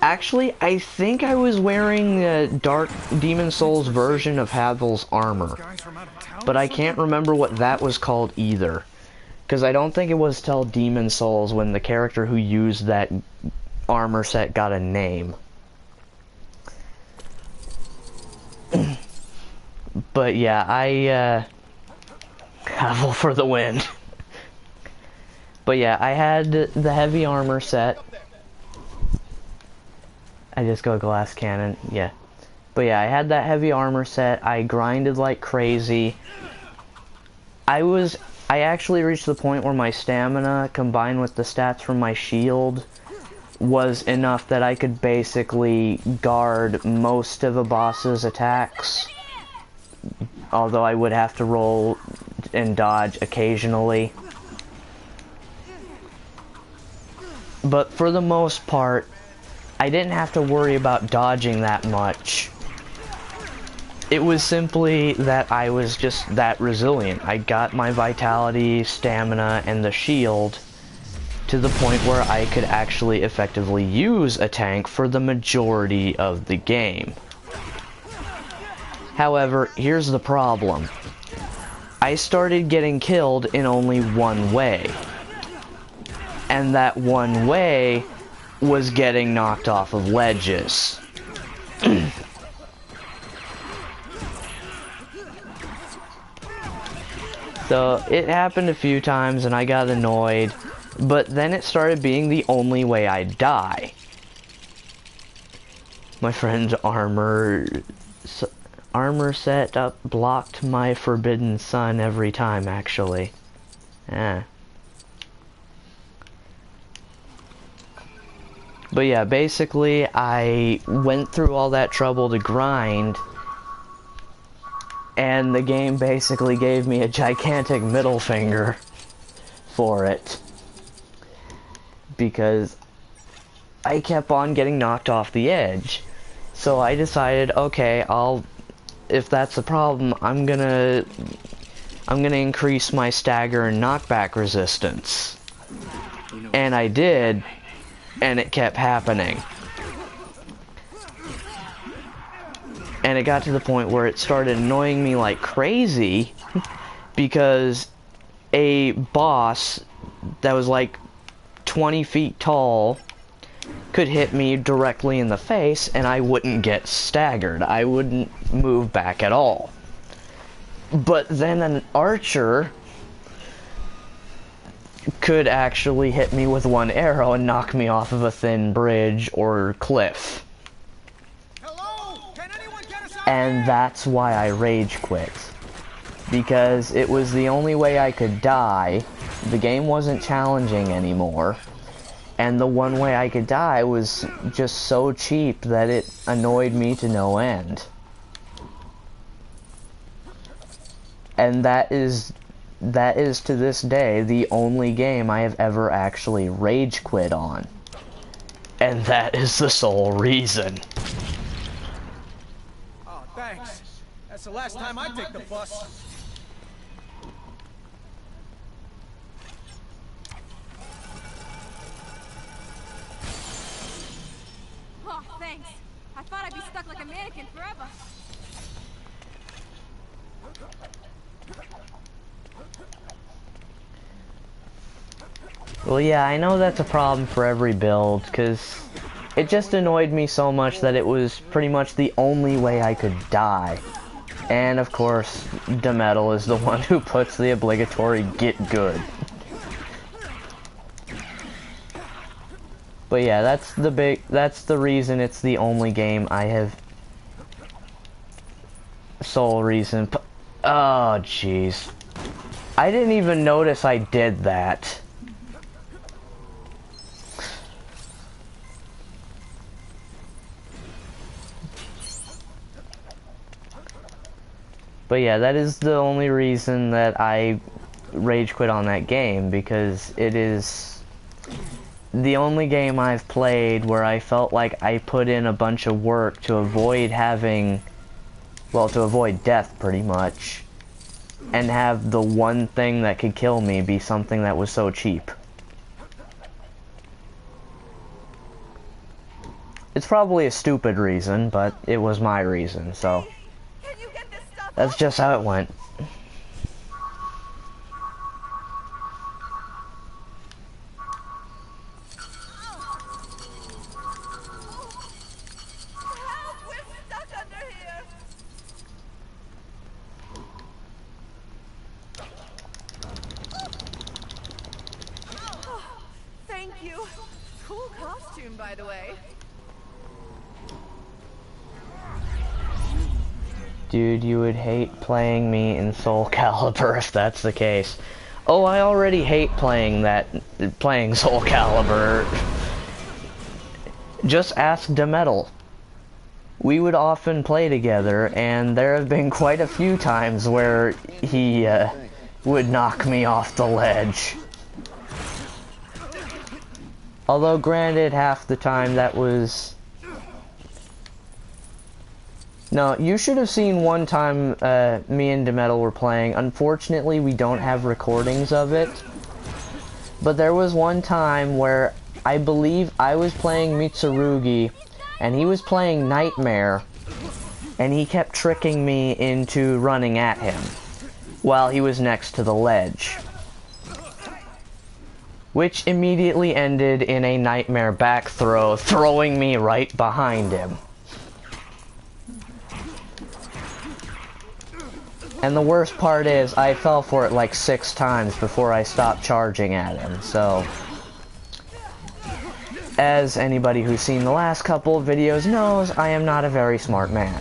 Actually, I think I was wearing the Dark Demon Souls version of Havel's armor. But I can't remember what that was called either. Because I don't think it was till Demon Souls when the character who used that armor set got a name. But yeah, Havel for the win. But yeah, I had the heavy armor set. I just go glass cannon, yeah. But yeah, I had that heavy armor set. I grinded like crazy. I actually reached the point where my stamina combined with the stats from my shield was enough that I could basically guard most of a boss's attacks. Although I would have to roll and dodge occasionally. But for the most part, I didn't have to worry about dodging that much. It was simply that I was just that resilient. I got my vitality, stamina, and the shield to the point where I could actually effectively use a tank for the majority of the game. However, here's the problem. I started getting killed in only one way. And that one way was getting knocked off of ledges. So it happened a few times and I got annoyed, but then it started being the only way I'd die. My friend's armor set up blocked my forbidden sun every time, actually. But yeah, basically I went through all that trouble to grind, and the game basically gave me a gigantic middle finger for it. Because I kept on getting knocked off the edge. So I decided, okay, if that's the problem, I'm gonna increase my stagger and knockback resistance. And I did, and it kept happening. And it got to the point where it started annoying me like crazy, because a boss that was like 20 feet tall could hit me directly in the face and I wouldn't get staggered. I wouldn't move back at all. But then an archer could actually hit me with one arrow and knock me off of a thin bridge or cliff. And that's why I rage quit. Because it was the only way I could die. The game wasn't challenging anymore. And the one way I could die was just so cheap that it annoyed me to no end. And that is to this day the only game I have ever actually rage quit on. And that is the sole reason. Oh, thanks. That's the last time I take the bus. Oh, thanks. I thought I'd be stuck like a mannequin forever. Well, yeah, I know that's a problem for every build, because it just annoyed me so much that it was pretty much the only way I could die. And, of course, Demetal is the one who puts the obligatory get good. But yeah, that's the reason it's the only game I have... Sole reason. Oh, jeez. I didn't even notice I did that. But yeah, that is the only reason that I rage quit on that game, because it is the only game I've played where I felt like I put in a bunch of work to avoid having, well, to avoid death pretty much, and have the one thing that could kill me be something that was so cheap. It's probably a stupid reason, but it was my reason, so that's just how it went. Thank you. Cool costume, by the way. Dude, you would hate playing me in Soul Calibur if that's the case. Oh, I already hate playing Soul Calibur. Just ask Demetal. We would often play together, and there have been quite a few times where he would knock me off the ledge. Although, granted, half the time that was... No, you should have seen one time me and Demetal were playing. Unfortunately, we don't have recordings of it. But there was one time where I believe I was playing Mitsurugi and he was playing Nightmare, and he kept tricking me into running at him while he was next to the ledge, which immediately ended in a Nightmare back throw, throwing me right behind him. And the worst part is, I fell for it like 6 times before I stopped charging at him, so... As anybody who's seen the last couple of videos knows, I am not a very smart man.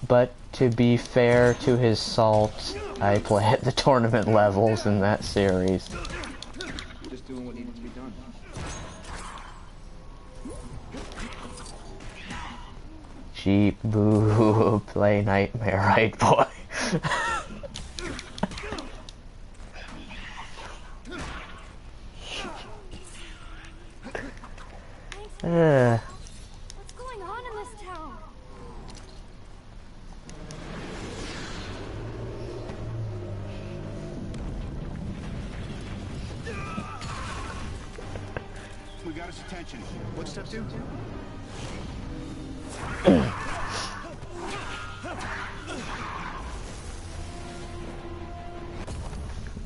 But to be fair to his salt, I play at the tournament levels in that series. Just doing what needed to be done. Cheap, boo, play Nightmare, right, boy? What's going on in this town? We got his attention. What's step 2?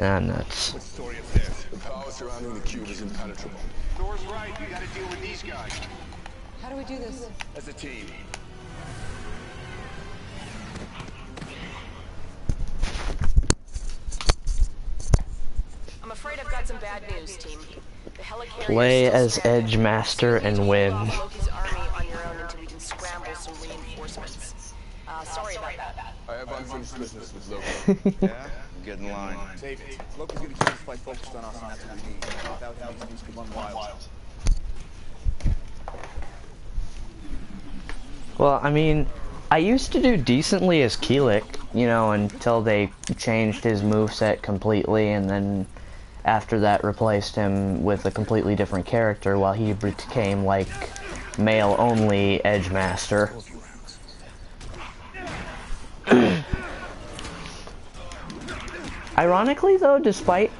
Ah, nuts. What's the story up there? The power surrounding the cube is impenetrable. Thor's right. We gotta deal with these guys. How do we do this? As a team. I'm afraid I've got some bad news, team. The helicarrier Play is still as stranded. Edge Master and win. Loki's army on your own until we can scramble some reinforcements. Sorry about that. I have unfinished business with Loki. Yeah? Get in line. Save it. Loki's gonna keep this fight focused on us, and that's what we need. Without him, these could run wild. Well, I mean, I used to do decently as Keelik, you know, until they changed his moveset completely, and then after that replaced him with a completely different character while he became, like, male-only Edge Master. Ironically, though, despite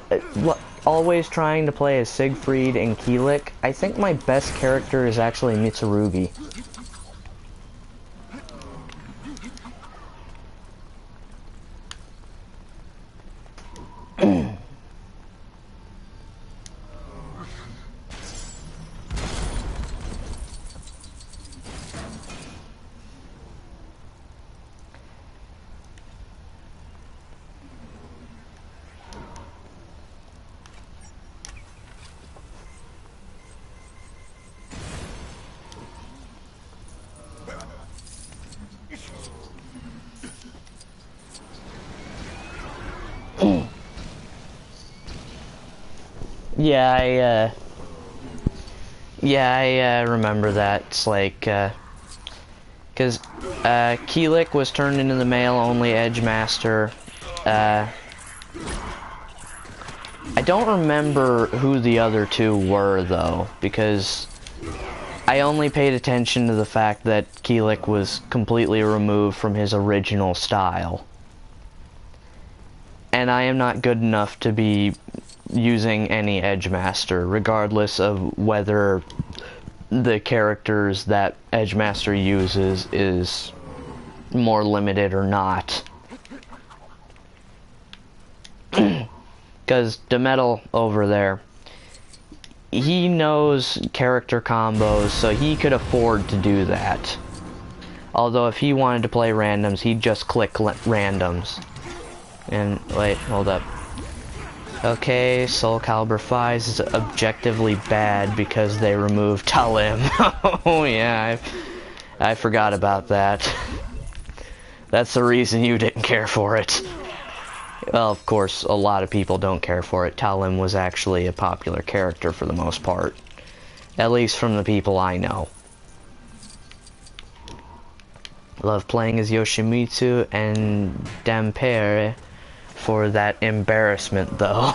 always trying to play as Siegfried and Keelik, I think my best character is actually Mitsurugi. Yeah, I remember that. It's like, Because Keelik was turned into the male-only Edgemaster. I don't remember who the other two were, though, because I only paid attention to the fact that Keelik was completely removed from his original style. And I am not good enough to be using any Edgemaster, regardless of whether the characters that Edgemaster uses is more limited or not. Because Demetal over there, he knows character combos, so he could afford to do that. Although if he wanted to play randoms, he'd just click randoms. And, wait, hold up. Okay, Soul Calibur 5 is objectively bad because they removed Talim. Oh yeah, I forgot about that. That's the reason you didn't care for it. Well, of course, a lot of people don't care for it. Talim was actually a popular character for the most part. At least from the people I know. Love playing as Yoshimitsu and Dampere for that embarrassment, though.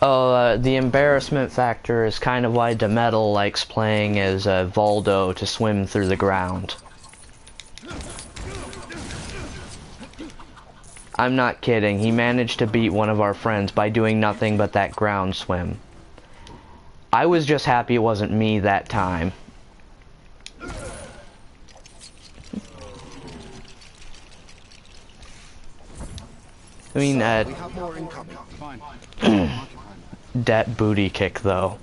The embarrassment factor is kind of why Demetal likes playing as Voldo to swim through the ground. I'm not kidding, he managed to beat one of our friends by doing nothing but that ground swim. I was just happy it wasn't me that time. I mean, we have more incoming. Fine. that booty kick, though.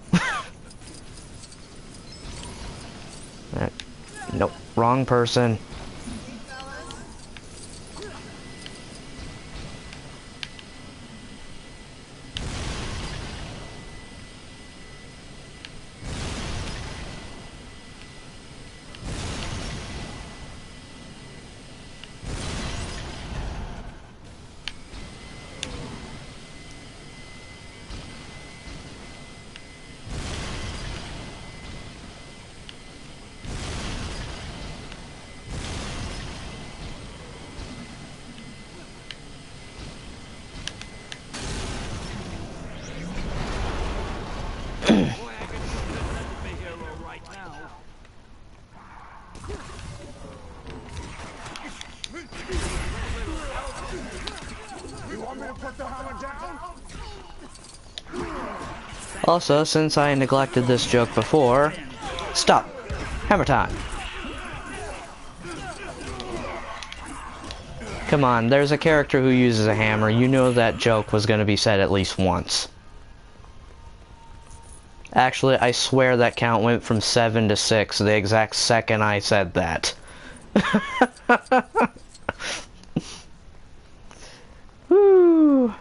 Nope, wrong person. Also, since I neglected this joke before, stop. Hammer time. Come on, there's a character who uses a hammer. You know that joke was going to be said at least once. Actually, I swear that count went from 7 to 6 the exact second I said that. Woo!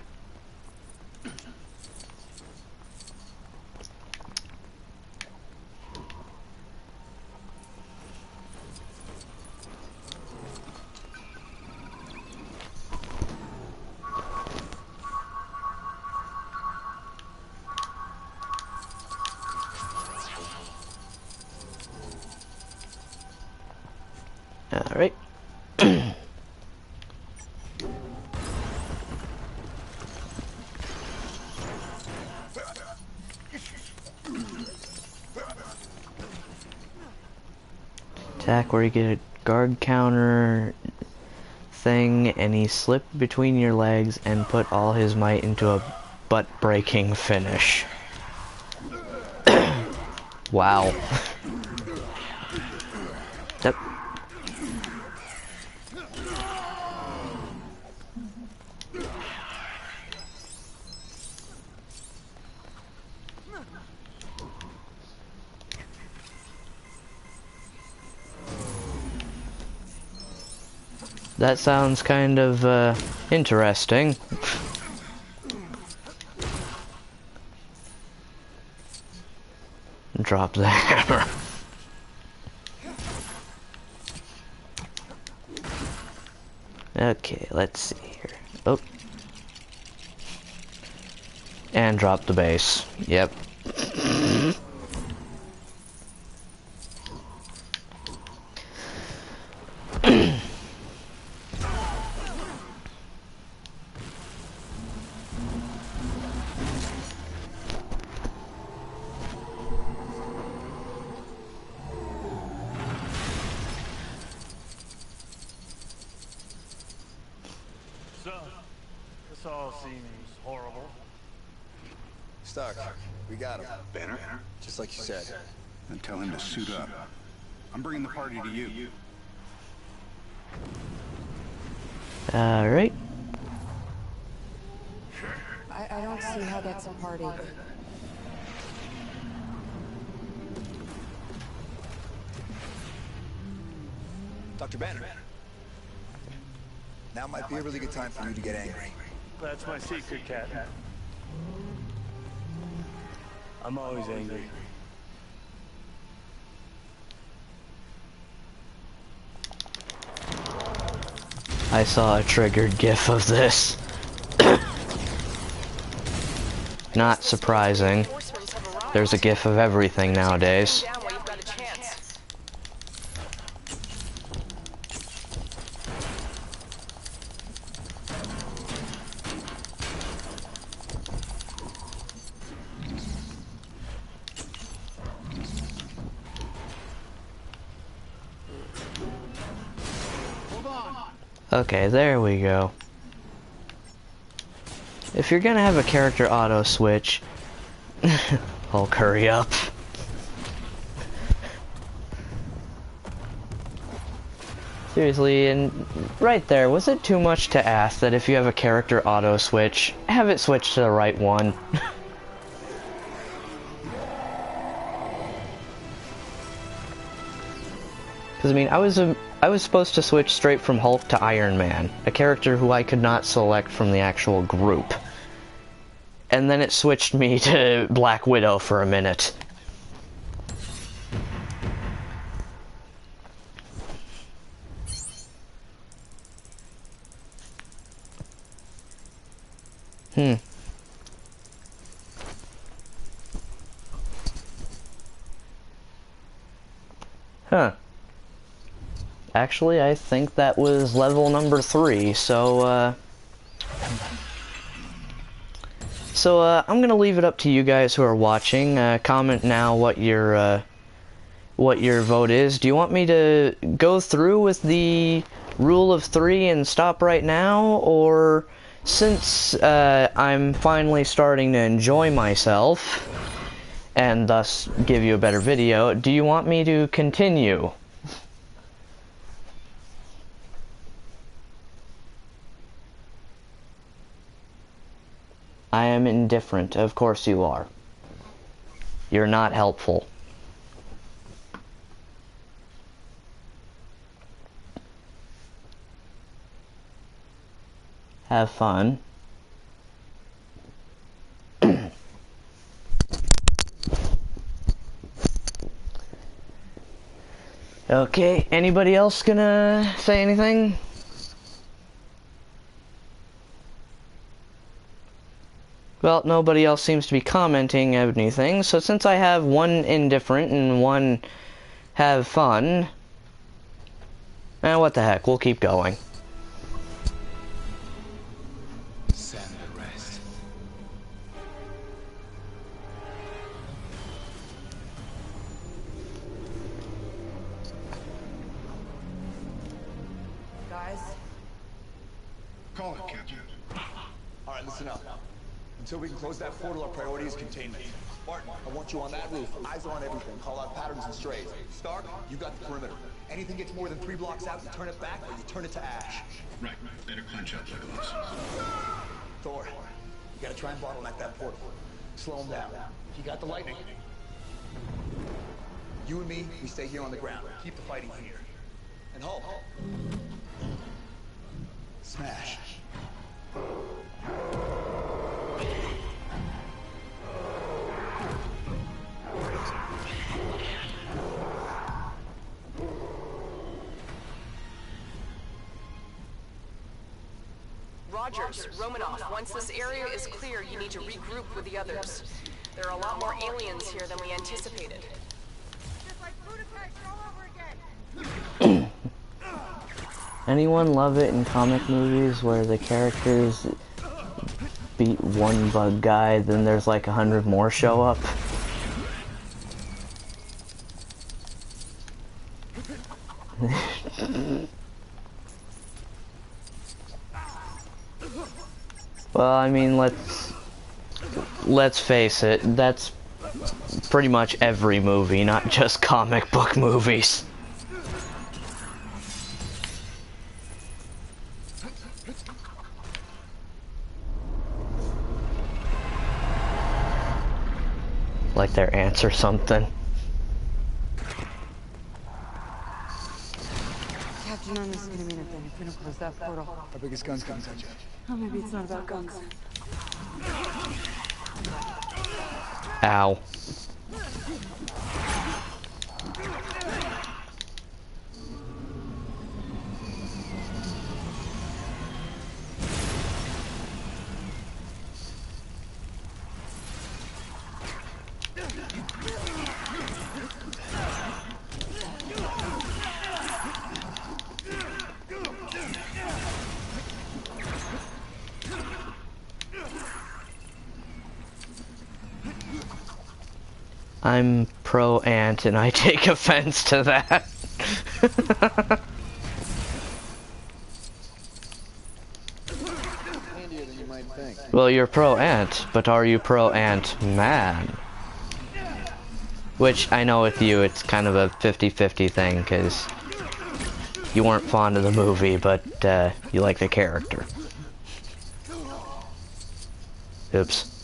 Alright. Attack where you get a guard counter thing and he slipped between your legs and put all his might into a butt-breaking finish. Wow. Yep. That sounds kind of interesting. Drop the hammer. Okay, let's see here. Oh. And drop the base. Yep. seems horrible. Stark, we got him. Banner? Just like you said. Then tell him to suit up. I'm bringing the party to you. Alright. I don't see how that's a party. Dr. Banner. Now might be a really good time for you to get angry. That's my secret, Cat. I'm always angry. I saw a triggered GIF of this. Not surprising. There's a GIF of everything nowadays. Okay, there we go. If you're gonna have a character auto switch, Hulk, hurry up. Seriously, and right there, was it too much to ask that if you have a character auto switch, have it switch to the right one? Because, I mean, I was supposed to switch straight from Hulk to Iron Man, a character who I could not select from the actual group. And then it switched me to Black Widow for a minute. Huh. Actually, I think that was level number 3, so, I'm gonna leave it up to you guys who are watching. Comment now what your vote is. Do you want me to go through with the rule of 3 and stop right now, or since I'm finally starting to enjoy myself and thus give you a better video, do you want me to continue? I am indifferent. Of course you are. You're not helpful. Have fun. Okay, anybody else gonna say anything? Well, nobody else seems to be commenting anything, so since I have one indifferent and one have fun, what the heck, we'll keep going. Send the rest. Guys? Call it, Captain. All right, listen up. Until we can close that portal, our priority is containment. Martin, I want you on that roof. Eyes on everything. Call out patterns and strays. Stark, you got the perimeter. Anything gets more than 3 blocks out, you turn it back or you turn it to ash. Right. Better clench up, Legolas. Thor, you gotta try and bottleneck that portal. Slow him down. You got the lightning. You and me, we stay here on the ground. Keep the fighting here. And Hulk. Smash. Rogers, Romanoff, once this area is clear, you need to regroup with the others. There are a lot more aliens here than we anticipated. Just like Budapest all over again. Anyone love it in comic movies where the characters beat one bug guy, then there's like 100 more show up? Well, I mean, let's face it, that's pretty much every movie, not just comic book movies. Like their ants or something. Captain, none of this is gonna mean a thing if we don't close that portal. Our biggest guns couldn't touch it. Oh, maybe it's not about guns. Ow. I'm pro-ant and I take offense to that. Handier than you might think. Well, you're pro-ant, but are you pro-ant man? Which, I know with you, it's kind of a 50-50 thing, because you weren't fond of the movie, but you like the character. Oops.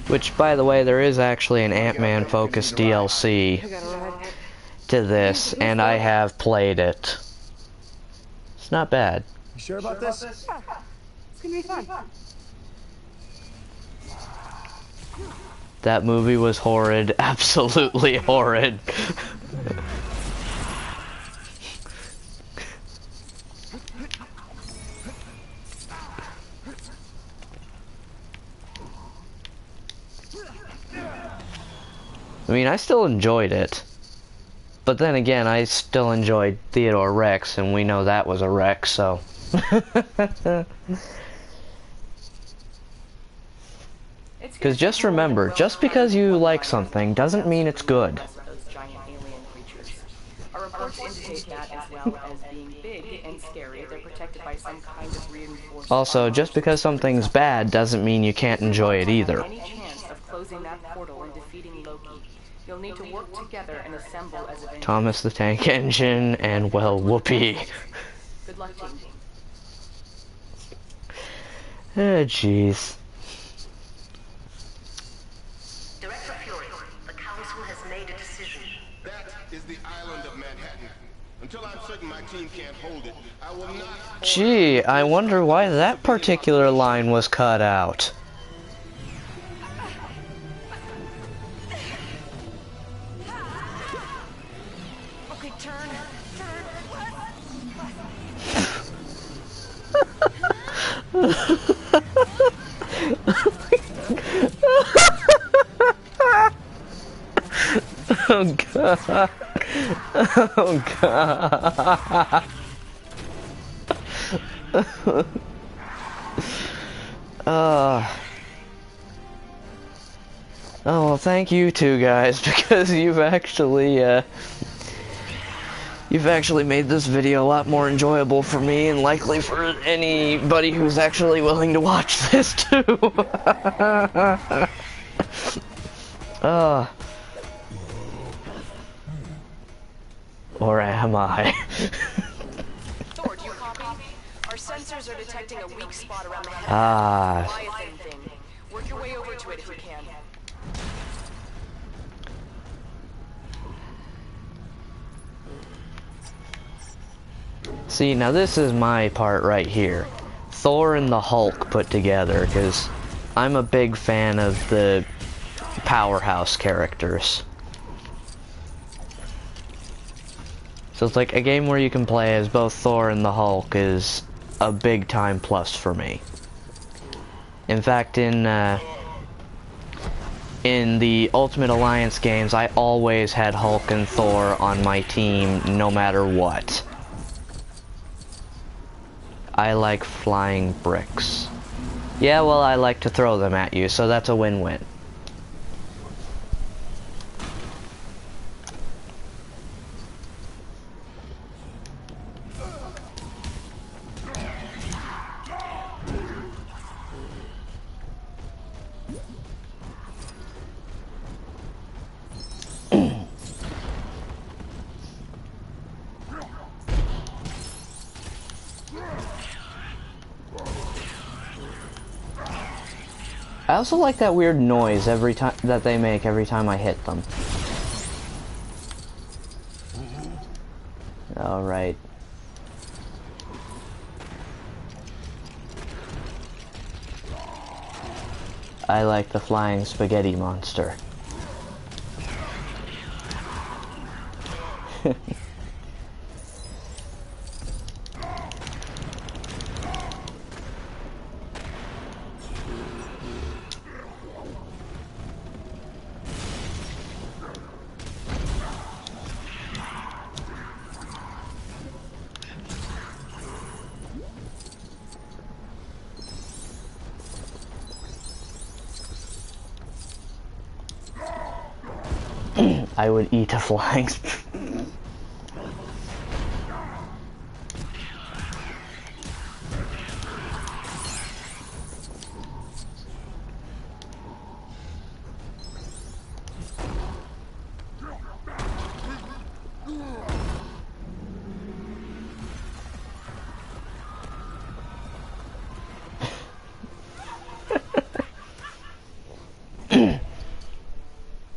Which, by the way, there is actually an Ant-Man focused DLC to this, and I have played it. It's not bad. You sure about this? It's gonna be fun. That movie was horrid, absolutely horrid. I mean, I still enjoyed it. But then again, I still enjoyed Theodore Rex, and we know that was a wreck, so... Because just remember, just because you like something doesn't mean it's good. Our reports indicate that as well as being big and scary, they're protected by some kind of reinforced... Also, just because something's bad doesn't mean you can't enjoy it either. Any chance of closing that portal and defeating Loki, you'll need to work together and assemble as Avengers. Thomas the Tank Engine, and well, whoopee. Good luck, team. Oh, jeez. Director Fury, the Council has made a decision. That is the island of Manhattan. Until I'm certain my team can't hold it, I will not... Gee, I wonder why that particular line was cut out. Okay, turn. Oh god. Oh god. Oh, well, thank you two guys, because you've actually made this video a lot more enjoyable for me, and likely for anybody who's actually willing to watch this too. Or am I? Thor, do you copy? Our sensors are detecting a weak spot around the head Ah. of the Leviathan thing. Work your way over to it if you can. See, now this is my part right here. Thor and the Hulk put together, because I'm a big fan of the powerhouse characters. So it's like a game where you can play as both Thor and the Hulk is a big time plus for me. In fact, in the Ultimate Alliance games, I always had Hulk and Thor on my team no matter what. I like flying bricks. Yeah, well, I like to throw them at you, so that's a win-win. I also like that weird noise every time that they make every time I hit them. All right. I like the flying spaghetti monster. I would eat a flying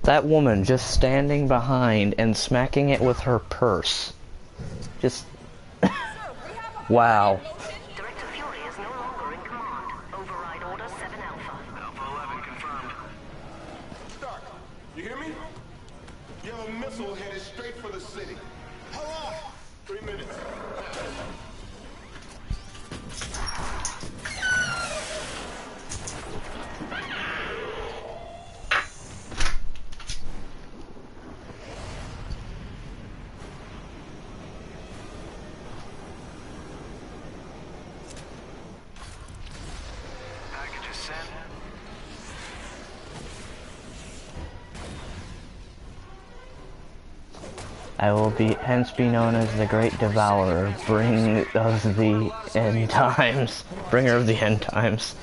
That woman just standing behind and smacking it with her purse. Just... wow. Director Fury is no longer in command. Override Order 7 Alpha. Alpha 11 confirmed. Stark, you hear me? You have a missile headed straight for the city. How long? 3 minutes. Package is sent. I will hence be known as the Great Devourer, bringer of the end times. Bringer of the end times.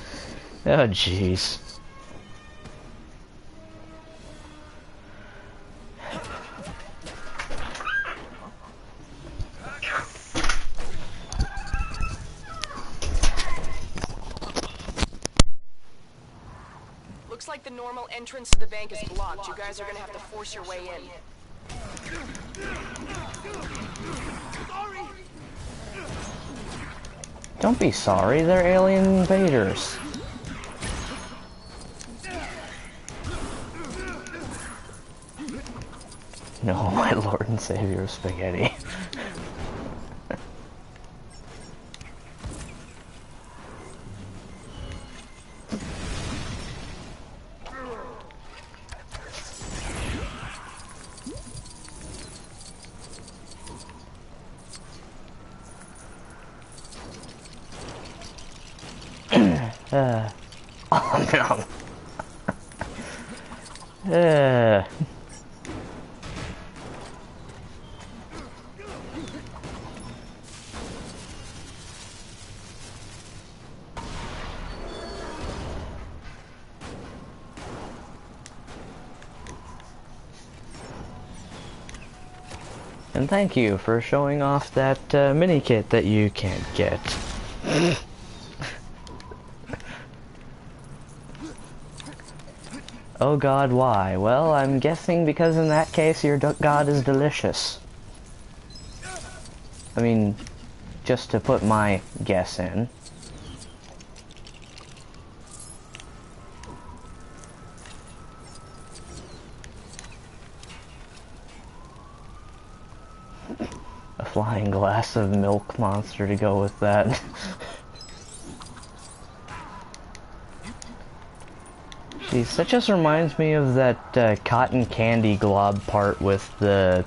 Oh, jeez. Looks like the normal entrance to the bank is blocked. You guys are gonna have to force your way in. Don't be sorry, they're alien invaders. No, my lord and savior of spaghetti. Oh no. And thank you for showing off that mini kit that you can't get. Oh god, why? Well, I'm guessing because in that case your god is delicious. I mean, just to put my guess in. A flying glass of milk monster to go with that. Jeez, that just reminds me of that cotton candy glob part with the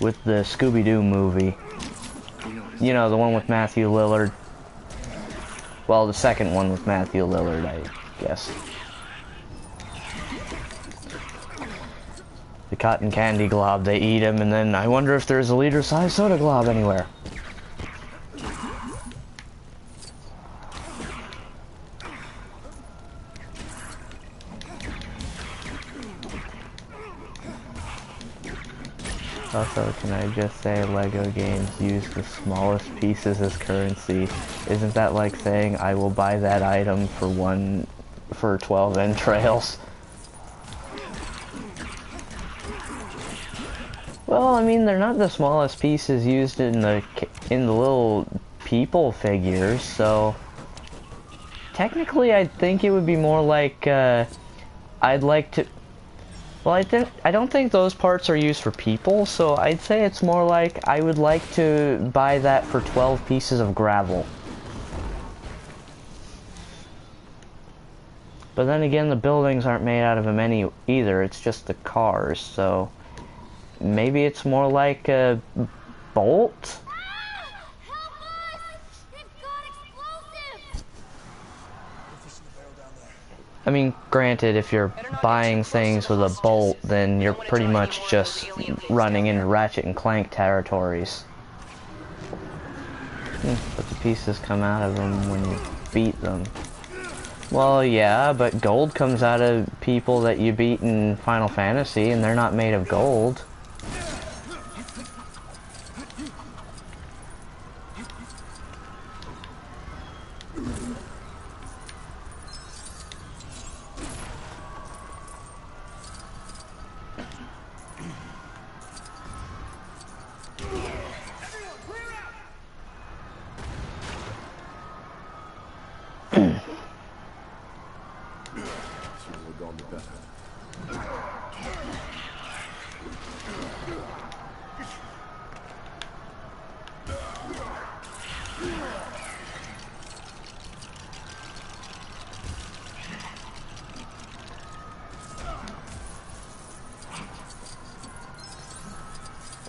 Scooby-Doo movie. You know, the one with Matthew Lillard. Well, the second one with Matthew Lillard, I guess. The cotton candy glob, they eat him, and then I wonder if there's a liter-sized soda glob anywhere. Also, can I just say LEGO games use the smallest pieces as currency? Isn't that like saying I will buy that item for for 12 entrails. Well, I mean, they're not the smallest pieces used in the little people figures, so technically I think it would be more like I'd like to. Well, I don't think those parts are used for people, so I'd say it's more like I would like to buy that for 12 pieces of gravel. But then again, the buildings aren't made out of them either, it's just the cars, so maybe it's more like a bolt? I mean, granted, if you're buying things with a bolt, then you're pretty much just running into Ratchet and Clank territories. But the pieces come out of them when you beat them. Well, yeah, but gold comes out of people that you beat in Final Fantasy, and they're not made of gold.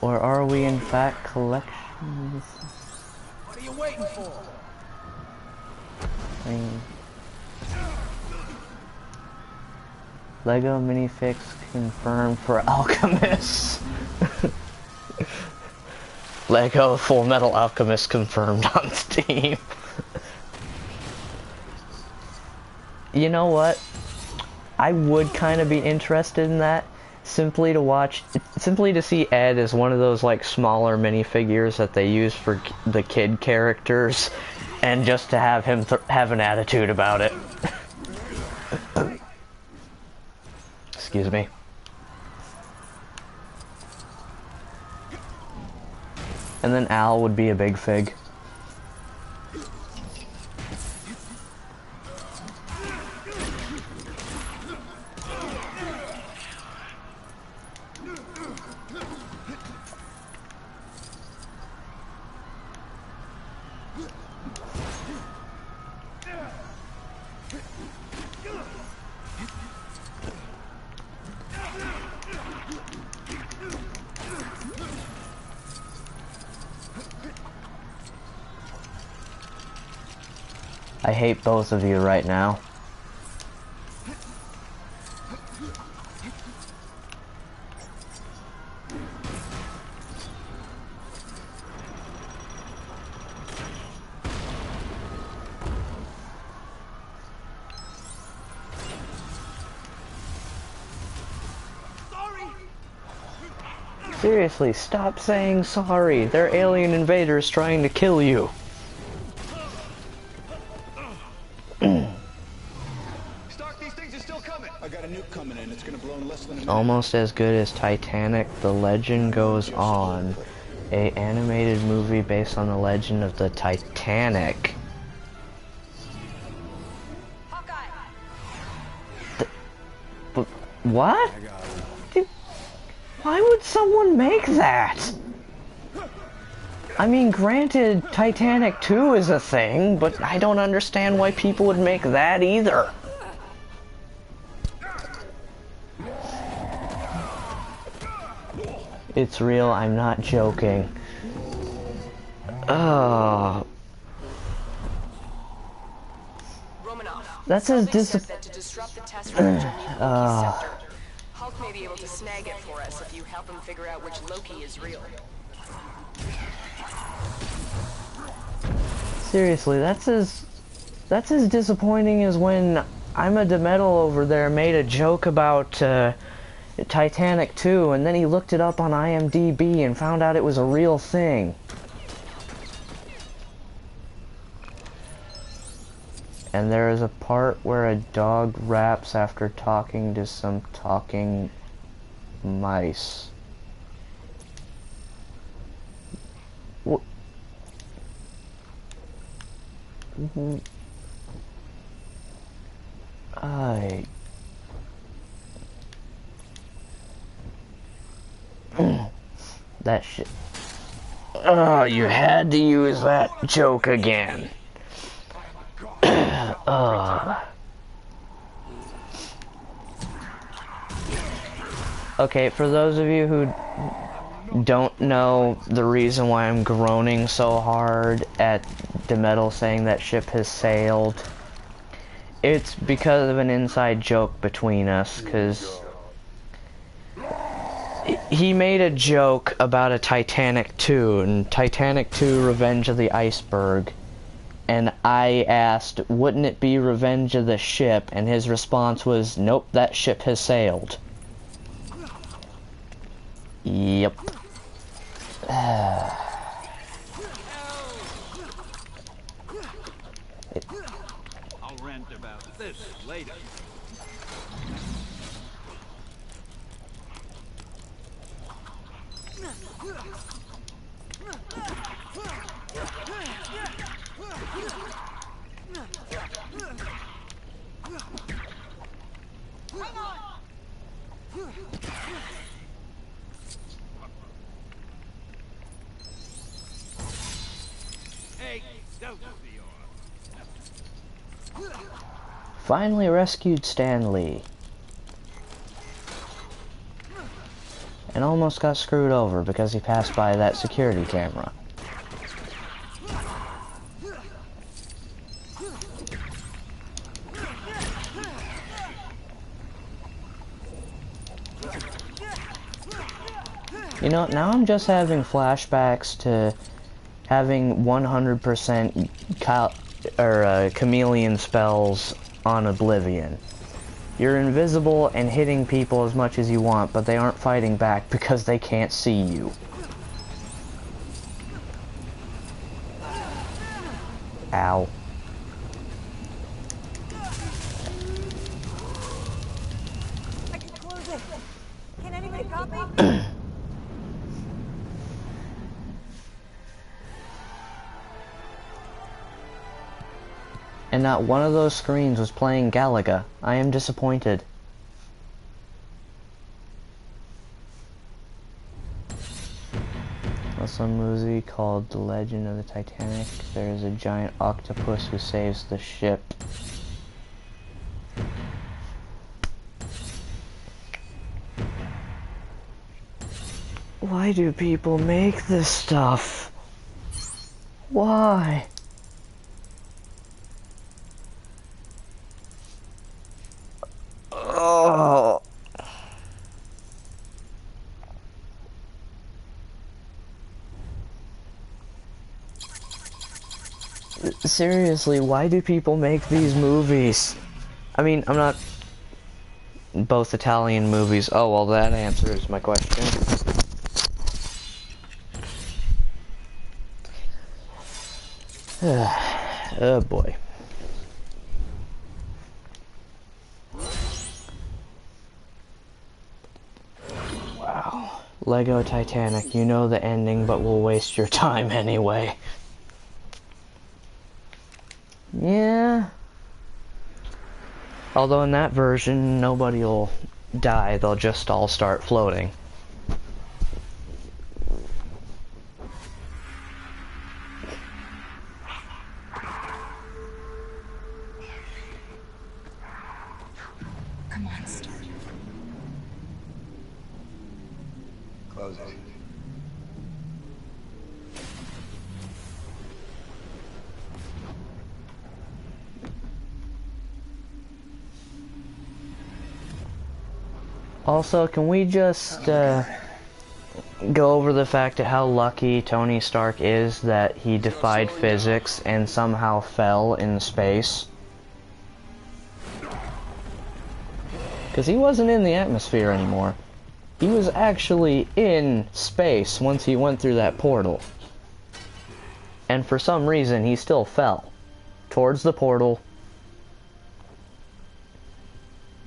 Or are we in fact collections? What are you waiting for? I mean, Lego minifix confirmed for Alchemist. Lego Full Metal Alchemist confirmed on Steam. You know what? I would kind of be interested in that. Simply to see Ed as one of those like smaller minifigures that they use for the kid characters, and just to have him have an attitude about it. Excuse me. And then Al would be a big fig. I hate both of you right now. Seriously, stop saying sorry. They're alien invaders trying to kill you. Almost as good as Titanic, The Legend Goes On, a animated movie based on the legend of the Titanic. What? Dude, why would someone make that? I mean, granted, Titanic 2 is a thing, but I don't understand why people would make that either. It's real, I'm not joking. That's as Hulk may be able to snag it for us if you help him figure out which Loki is real. Seriously, that's as disappointing as when I'm a DeMetal over there made a joke about Titanic 2, and then he looked it up on IMDb and found out it was a real thing. And there is a part where a dog raps after talking to some talking mice. What? That shit. Oh, you had to use that joke again. Okay, for those of you who don't know the reason why I'm groaning so hard at DeMetal saying that ship has sailed, it's because of an inside joke between us, because he made a joke about a Titanic 2, and Titanic 2 Revenge of the Iceberg, and I asked, wouldn't it be Revenge of the Ship, and his response was, nope, that ship has sailed. Yep. I'll rant about this later. Finally rescued Stanley. And almost got screwed over because he passed by that security camera. You know, now I'm just having flashbacks to having 100% chameleon spells on Oblivion. You're invisible and hitting people as much as you want, but they aren't fighting back because they can't see you. Ow. I can close it. Can anybody copy? And not one of those screens was playing Galaga. I am disappointed. Also a movie called The Legend of the Titanic. There is a giant octopus who saves the ship. Why do people make this stuff? Why? Oh. Seriously, why do people make these movies? I mean, I'm not... Both Italian movies. Oh, well, that answers my question. Oh, boy. Wow. Lego Titanic, you know the ending, but we'll waste your time anyway. Yeah. Although in that version, nobody will die, they'll just all start floating. Come on, Stark. Close it. Also, can we just go over the fact of how lucky Tony Stark is that he defied physics and somehow fell in space? Because he wasn't in the atmosphere anymore. He was actually in space once he went through that portal. And for some reason, he still fell towards the portal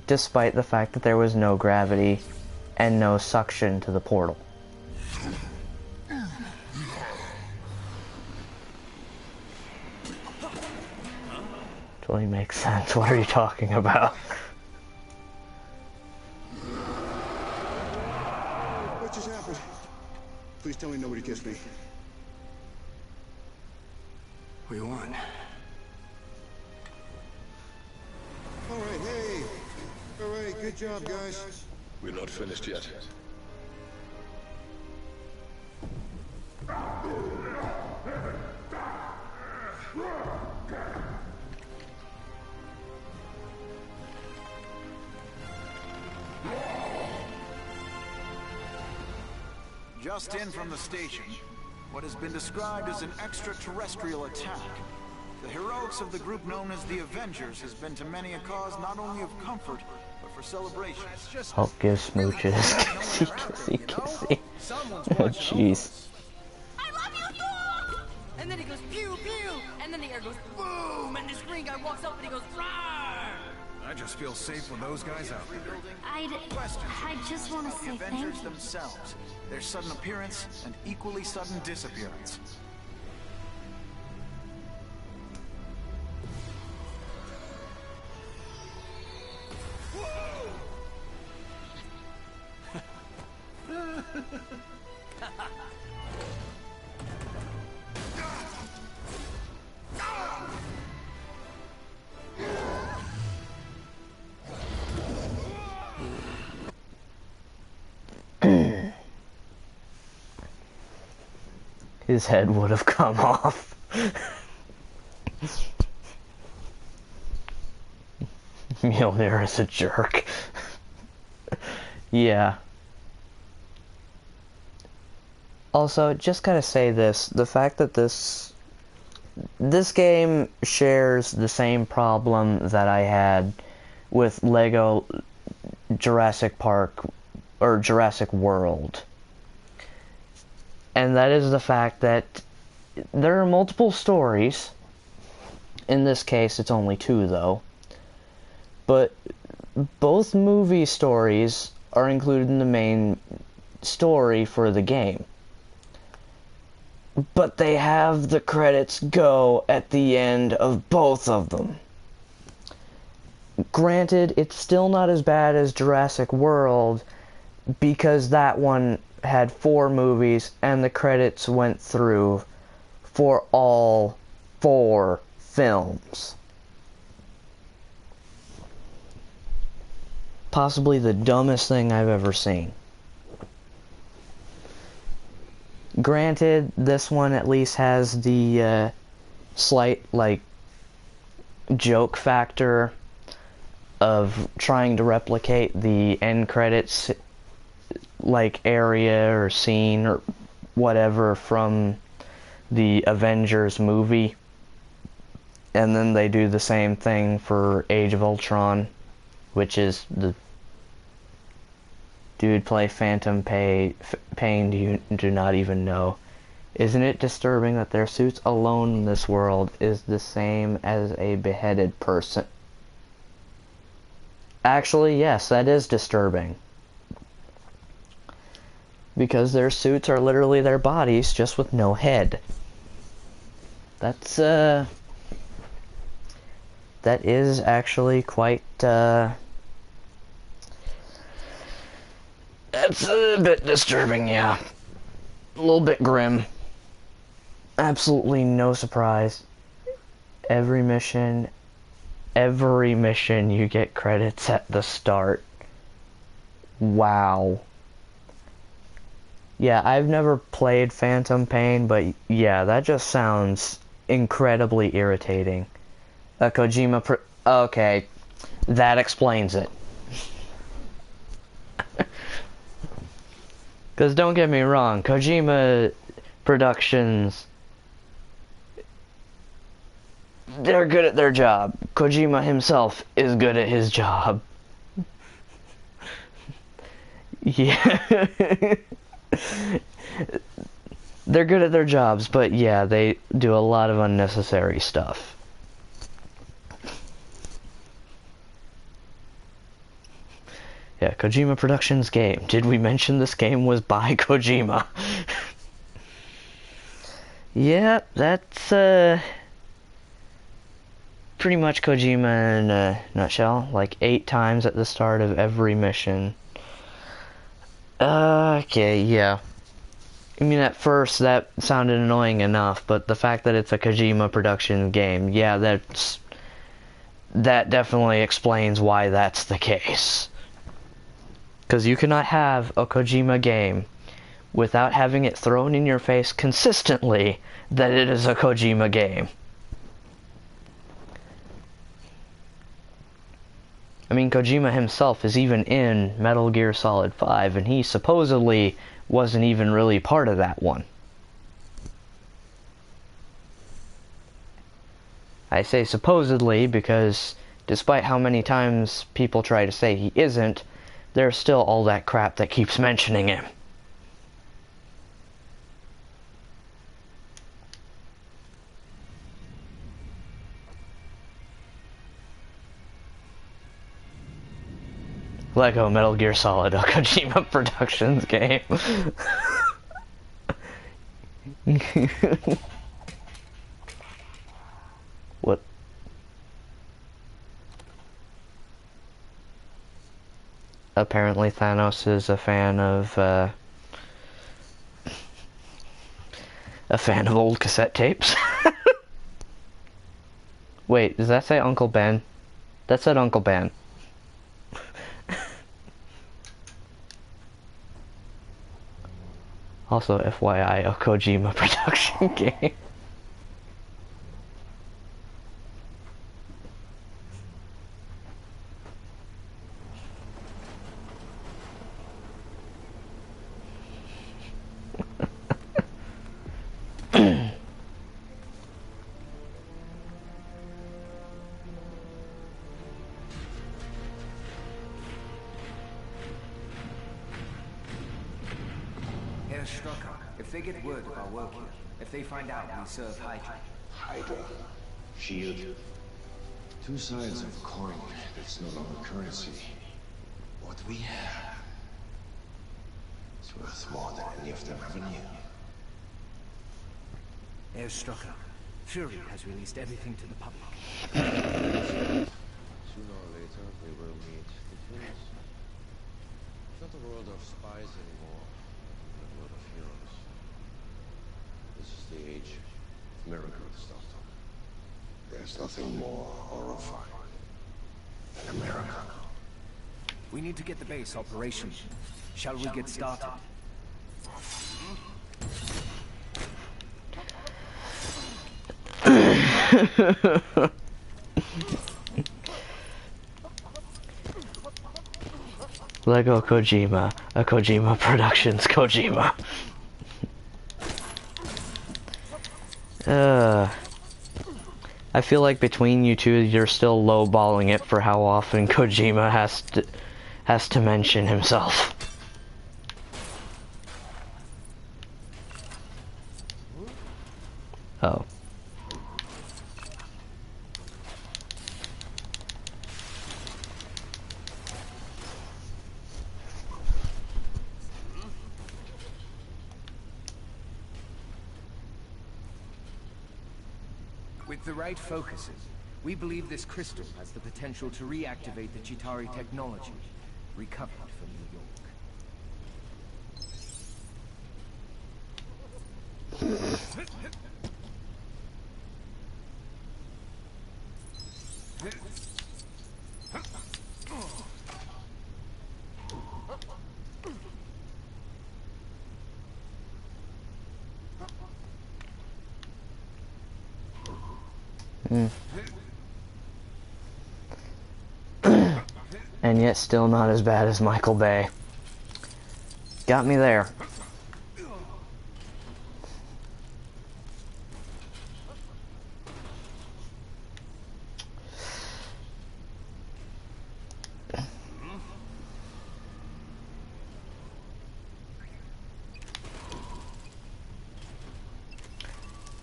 despite the fact that there was no gravity and no suction to the portal. Totally makes sense. What are you talking about? What just happened? Please tell me nobody kissed me. We won. All right, hey. All right, good job, guys. We're not finished yet. Just in from the station, what has been described as an extraterrestrial attack. The heroics of the group known as the Avengers has been to many a cause not only of comfort, but for celebration. Hulk gives smooches. Kissy, kissy. Oh, jeez. I love you, Thor! And then he goes pew pew, and then the air goes boom, and this green guy walks up and he goes roar. I just feel safe with those guys out there. I just want to say the thank Avengers you. themselves, their sudden appearance and equally sudden disappearance. His head would have come off. Mjolnir is a jerk. Yeah. Also, just gotta say this, the fact that this game shares the same problem that I had with Lego Jurassic Park or Jurassic World. And that is the fact that there are multiple stories. In this case, it's only 2 though. But both movie stories are included in the main story for the game. But they have the credits go at the end of both of them. Granted, it's still not as bad as Jurassic World because that one had 4 movies and the credits went through for all 4 films. Possibly the dumbest thing I've ever seen. Granted, this one at least has the slight, like, joke factor of trying to replicate the end credits, like, area or scene or whatever from the Avengers movie. And then they do the same thing for Age of Ultron, which is the dude play Phantom Pain, you do not even know. Isn't it disturbing that their suits alone in this world is the same as a beheaded person? Actually, yes, that is disturbing. Because their suits are literally their bodies, just with no head. That's, that is actually quite, that's a bit disturbing, yeah. A little bit grim. Absolutely no surprise. Every mission you get credits at the start. Wow. Yeah, I've never played Phantom Pain, but yeah, that just sounds incredibly irritating. Okay, that explains it. Because don't get me wrong, Kojima Productions, they're good at their job. Kojima himself is good at his job. Yeah. They're good at their jobs, but yeah, they do a lot of unnecessary stuff. Yeah, Kojima Productions game. Did we mention this game was by Kojima? Yeah, that's pretty much Kojima in a nutshell. Like 8 times at the start of every mission. Okay, yeah. I mean, at first that sounded annoying enough, but the fact that it's a Kojima Productions game, yeah, that definitely explains why that's the case. Because you cannot have a Kojima game without having it thrown in your face consistently that it is a Kojima game. I mean, Kojima himself is even in Metal Gear Solid 5, and he supposedly wasn't even really part of that one. I say supposedly because despite how many times people try to say he isn't, there's still all that crap that keeps mentioning him. Lego Metal Gear Solid, a Kojima Productions game. What? Apparently Thanos is a fan of old cassette tapes. Wait, does that say Uncle Ben? That said Uncle Ben. Also, FYI, a Kojima production game. If they get word of our work here, if they find out we serve Hydra. Hydra. Shield. 2 sides of a coin that's no longer currency. What we have is worth more than any of them ever knew. Herr Strucker, Fury has released everything to the public. Sooner or later, we will meet the twins. It's not a world of spies anymore, but a world of heroes. This is the age of miracle stuff. There's nothing more horrifying than America. We need to get the base operational. Shall we get started? Lego Kojima, a Kojima Productions Kojima. I feel like between you two, you're still lowballing it for how often Kojima has to mention himself. Oh. With the right focuses, we believe this crystal has the potential to reactivate the Chitauri technology recovered from New And yet still not as bad as Michael Bay. Got me there.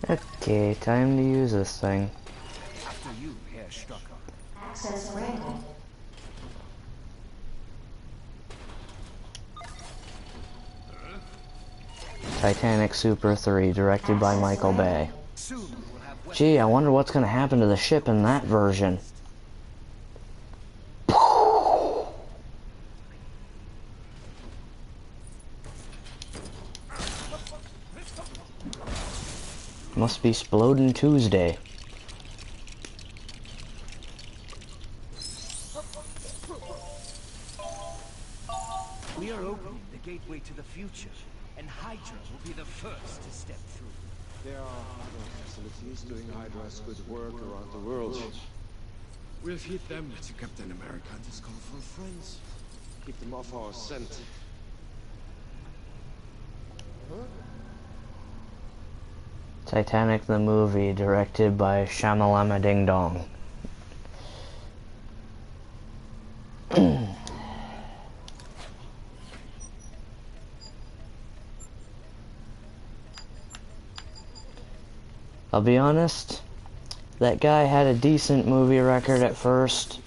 Okay, time to use this thing. After you, Herr Strucker. Access granted. Titanic Super 3, directed by Michael Bay. Gee, I wonder what's going to happen to the ship in that version. Must be Splodin' Tuesday. We are opening the gateway to the future, and Hydra will be the first to step through. There are other facilities doing Hydra's good work around the world. We'll hit them to Captain America and his colorful friends. Keep them off our scent. Titanic the movie, directed by Shamalama Ding Dong. I'll be honest, that guy had a decent movie record at first,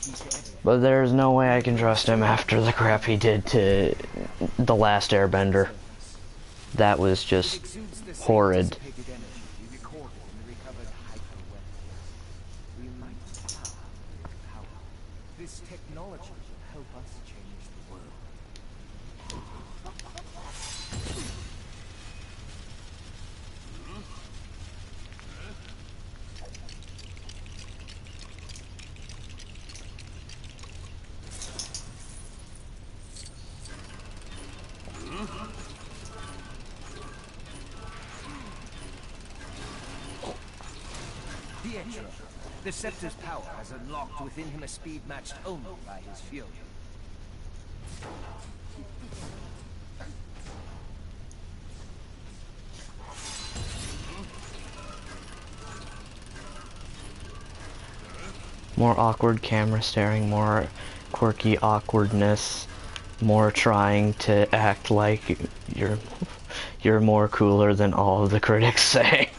but there's no way I can trust him after the crap he did to The Last Airbender. That was just horrid. This technology will help us change the world. Pietro, the Scepter's power has unlocked within him a speed matched only by his fury. More awkward camera staring, more quirky awkwardness, more trying to act like you're more cooler than all of the critics say.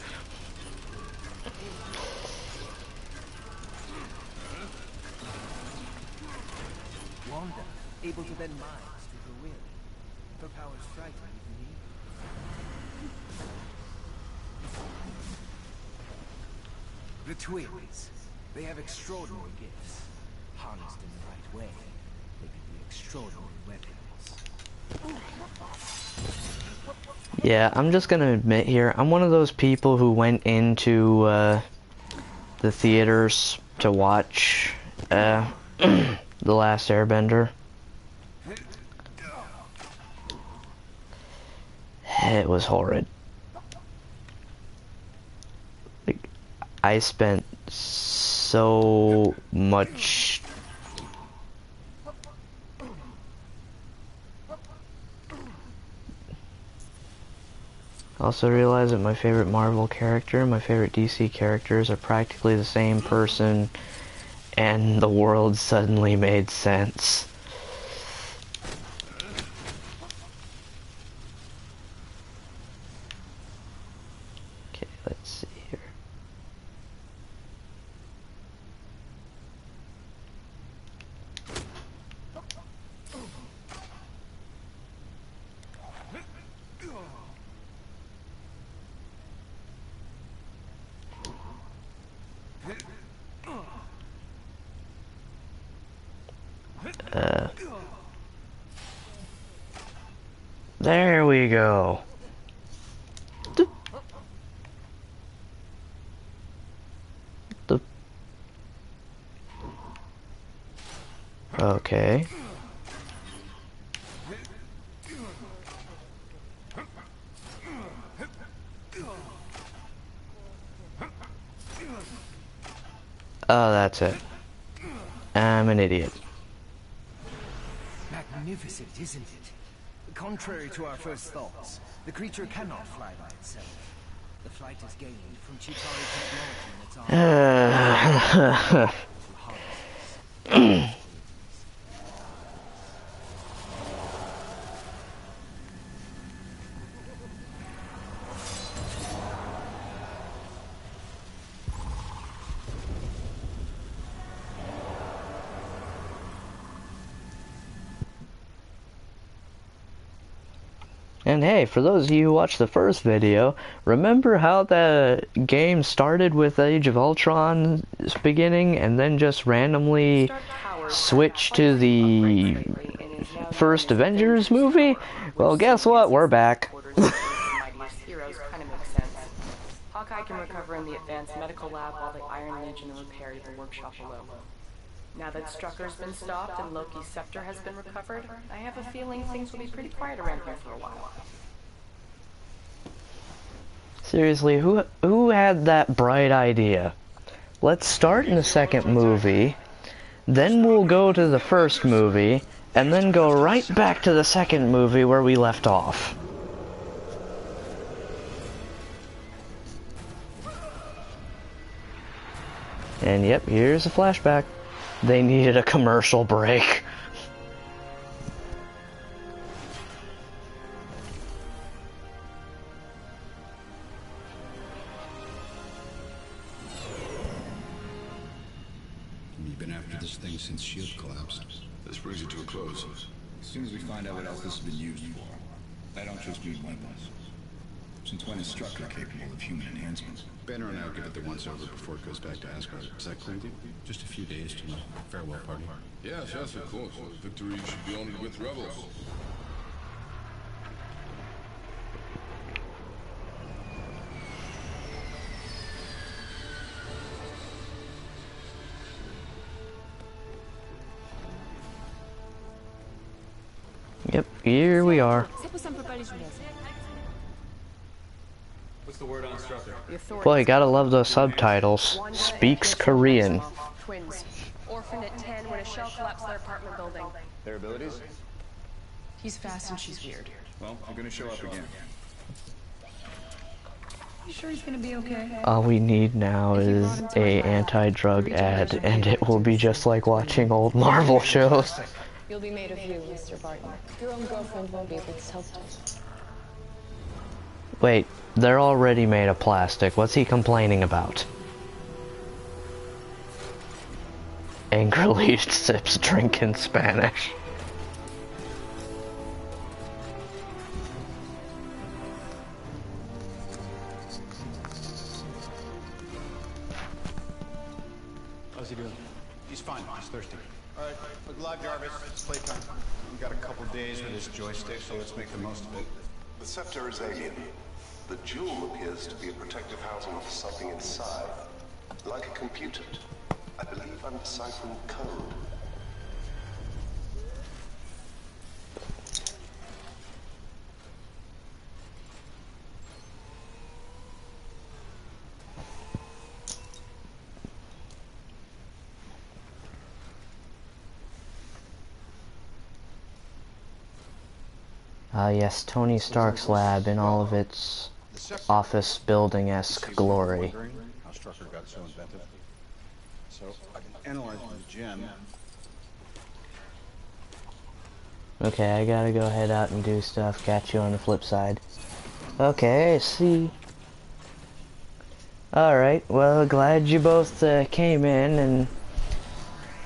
Wanda, able to bend minds to her will. Her powers frighten even me. The twins. They have extraordinary gifts. Harnessed in the right way, they can be extraordinary weapons. Yeah, I'm just gonna admit here, I'm one of those people who went into the theaters to watch The Last Airbender. It was horrid. Like, I spent so much also realized that my favorite Marvel character and my favorite DC characters are practically the same person, and the world suddenly made sense. Okay, let's see here. There we go. Okay. Oh, that's it. I'm an idiot. Magnificent, isn't it? Contrary to our first thoughts, the creature cannot fly by itself. The flight is gained from Chitauri technology in its arm. And hey, for those of you who watched the first video, remember how the game started with Age of Ultron's beginning and then just randomly switched to the first Avengers movie? Well, guess what? We're back. Heroes kind of makes sense. Hawkeye can recover in the advanced medical lab while the Iron Legion repair the workshop below. Now that Strucker's been stopped and Loki's scepter has been recovered, I have a feeling things will be pretty quiet around here for a while. Seriously, who had that bright idea? Let's start in the second movie, then we'll go to the first movie, and then go right back to the second movie where we left off. And yep, here's a flashback. They needed a commercial break. You've been after this thing since S.H.I.E.L.D. collapsed. This brings it to a close. As soon as we find out what else this has been used for. I don't just mean weapons. Since when is Strucker capable of human enhancement? Banner and I will give it the once-over before it goes back to Asgard. Is that clear with you? Just a few days to the farewell party. Yes, of course. Victory should be honored with rebels. Yep, here we are. What's the word on Strucker? Boy, gotta love those subtitles. Speaks Korean. Twins. Orphaned at 10 when a shell collapsed their apartment building. Their abilities? He's fast and she's weird. Well, they're gonna show up again. You sure he's gonna be okay? All we need now is a anti-drug ad, and it will be just like watching old Marvel shows. You'll be made of you, Mr. Barton. Your own girlfriend won't be able to help you. Wait, they're already made of plastic. What's he complaining about? Angrily sips drink in Spanish. How's he doing? He's fine. He's thirsty. All right, look live, Jarvis. It's playtime. We've got a couple days with this joystick, so let's make the most of it. The scepter is alien. The jewel appears to be a protective housing for something inside. Like a computer. I believe I'm deciphering code. Yes, Tony Stark's lab in all of its office building-esque glory. How Strucker got so inventive. So I can analyze the gem. Okay, I gotta go head out and do stuff. Catch you on the flip side. Okay, see. Alright, well, glad you both came in and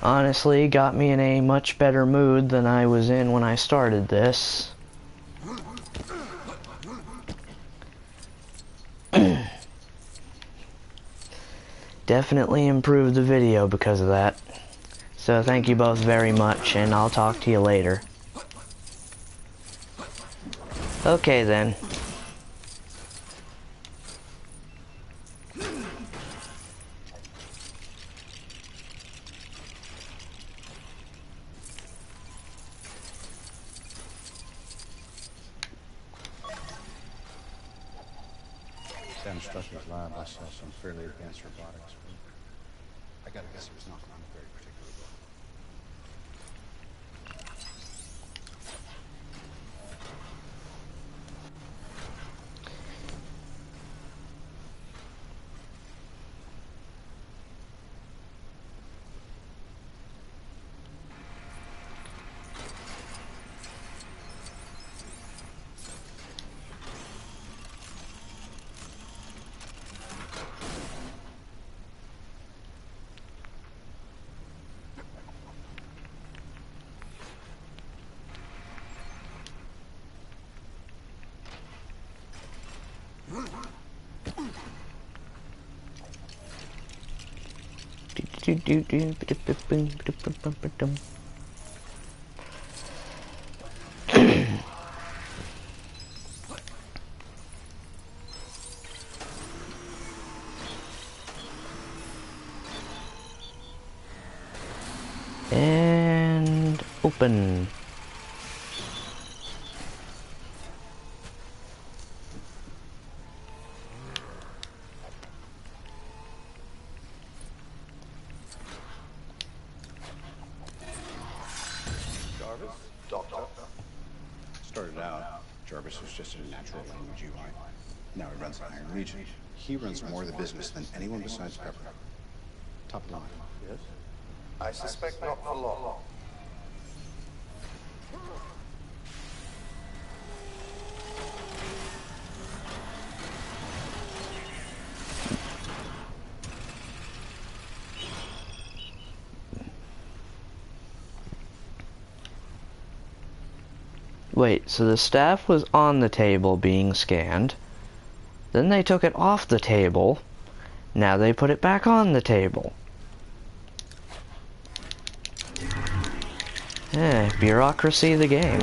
honestly got me in a much better mood than I was in when I started this. Definitely improved the video because of that. So thank you both very much, and I'll talk to you later. Okay then. Down in Strucker's lab, I saw some fairly advanced robotics. I gotta guess it was not on a very particular book. And open. Jarvis? Doctor? Started out, Jarvis was just a natural language UI. Now he runs Iron Legion. He runs more of the business than anyone besides Pepper. Top line. Yes? I suspect not for long. Wait, so the staff was on the table being scanned, then they took it off the table, now they put it back on the table. Bureaucracy of the game.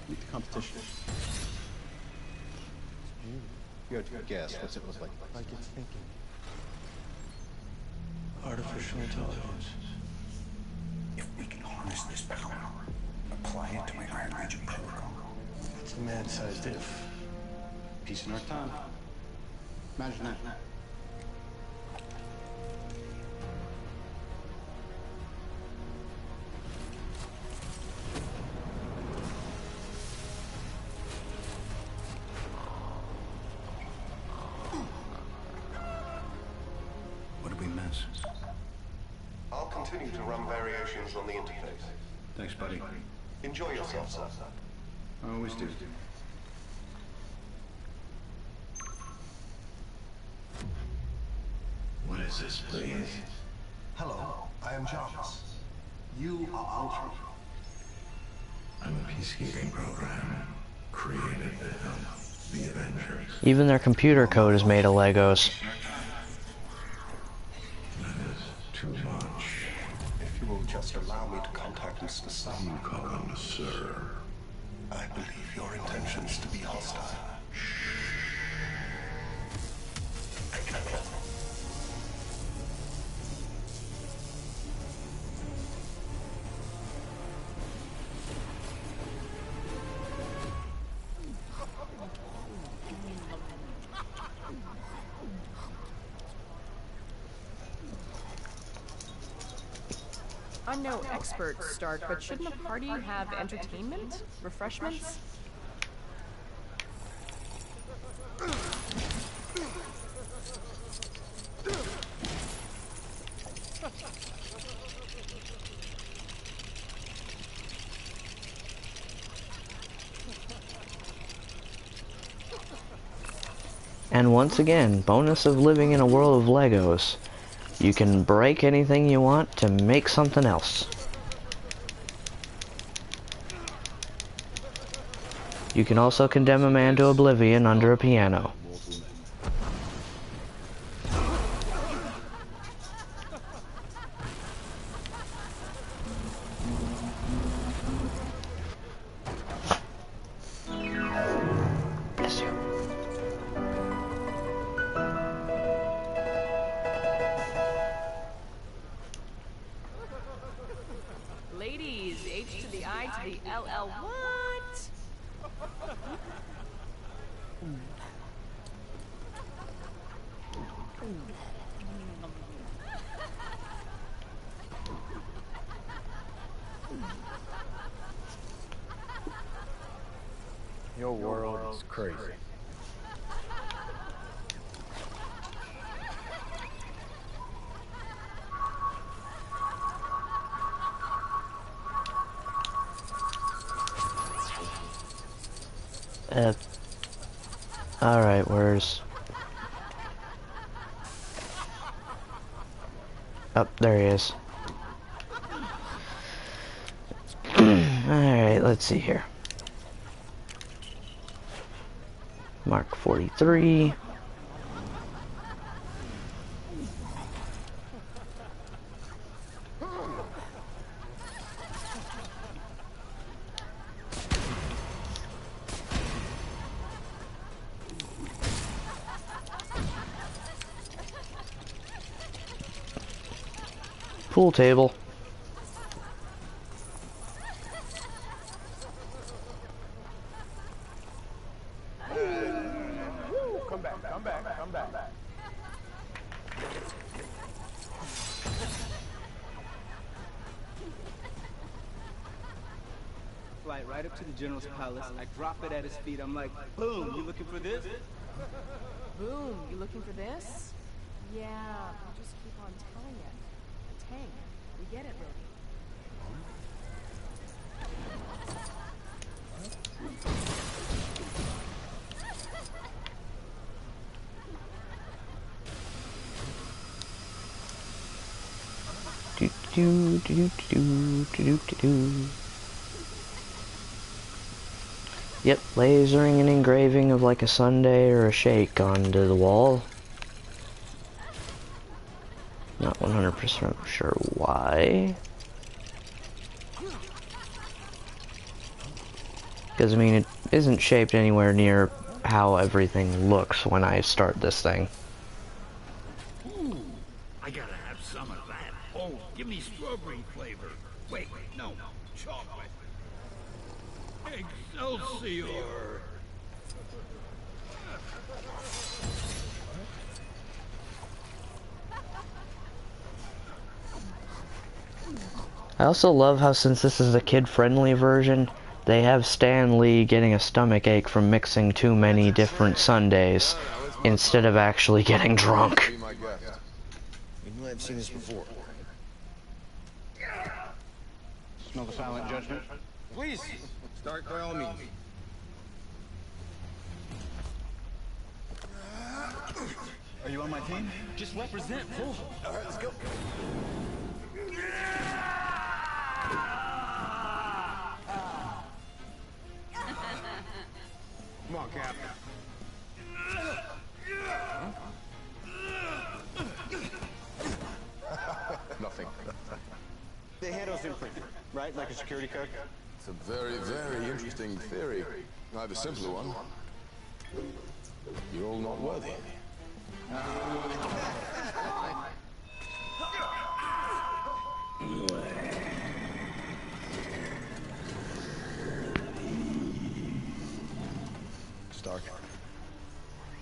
Meet the competition. You have to guess. What's it look like? Like it's thinking. Artificial intelligence. If we can harness this power, apply it to my Iron Legion protocol. It's a man-sized if. Peace in our time. Imagine that. What did we miss? I'll continue to run variations on the interface. Thanks, buddy. Enjoy yourself, sir. I always do. What is this, please? Hello, I am Jarvis. You are Ultron. I'm a peacekeeping program created to help the Avengers. Even their computer code is made of Legos. That is too much. If you will just allow me to contact Mr. Sun. You call him Sir. I believe your intentions to be hostile. I'm no expert, Stark, but shouldn't a party have entertainment? Refreshments? And once again, bonus of living in a world of Legos. You can break anything you want to make something else. You can also condemn a man to oblivion under a piano. Bless you. Ladies, H to the I to the LL, what? Your world is crazy. Alright, where's... Oh, there he is. Alright, let's see here. Mark 43. Pool table. Come back, come back, come back. Flight right up to the General's palace. I drop it at his feet. I'm like, boom, you looking for this? Boom, you looking for this? Yeah, I'll just keep on telling it. A tank. We get it, Rhodey. Do do do do do do do. Yep, lasering an engraving of like a sundae or a shake onto the wall. Not 100% sure why. Because I mean, it isn't shaped anywhere near how everything looks when I start this thing. Ooh, I gotta have some of that. Oh, give me strawberry flavor. Wait, no, chocolate. Excelsior! I also love how, since this is a kid-friendly version, they have Stan Lee getting a stomach ache from mixing too many different sundaes instead of actually getting drunk. You know I've seen this before. Smell the silent judgment? Please, start by all means. Are you on my team? Just represent, fool. All right, let's go. Come on, Cap. Nothing. The handle's imprinted, right? Like a security code? It's a very, very interesting theory. I have a simpler one. You're all not worthy. Stark.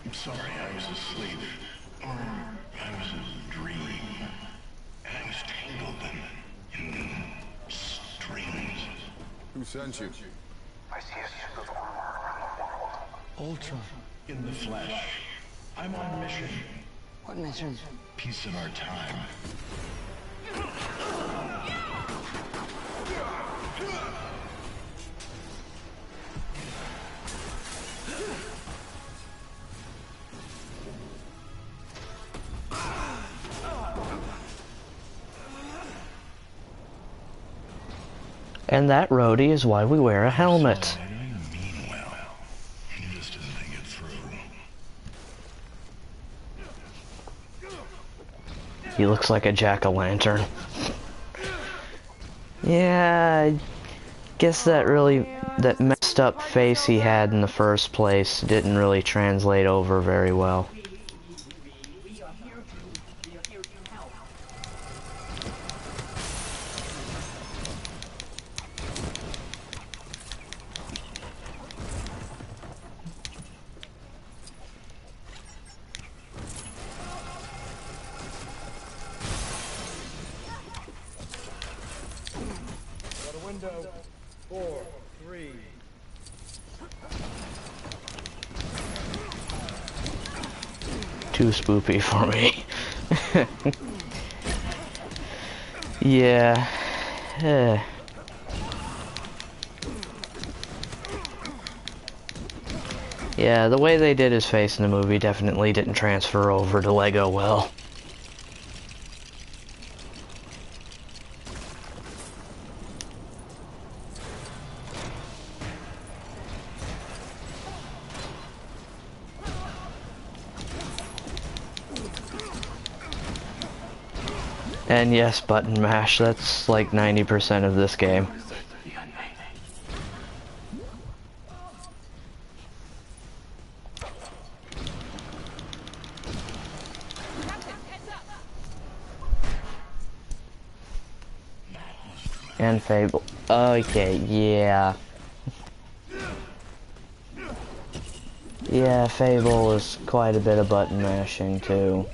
I'm sorry, I was asleep. Or I was in a dream. And I was tangled in strings. Who sent you? I see a single armor around the world. Ultra. In the flesh. I'm on a mission. What mission? Piece of our time. And that, Rhodey, is why we wear a helmet. He just didn't think it through. He looks like a jack-o'-lantern. Yeah, I guess that messed up face he had in the first place didn't really translate over very well. Window 4, 3. Too spoopy for me. Yeah. Yeah, the way they did his face in the movie definitely didn't transfer over to Lego well. And yes, button mash, that's like 90% of this game. And Fable. Okay, yeah. Yeah, Fable is quite a bit of button mashing too.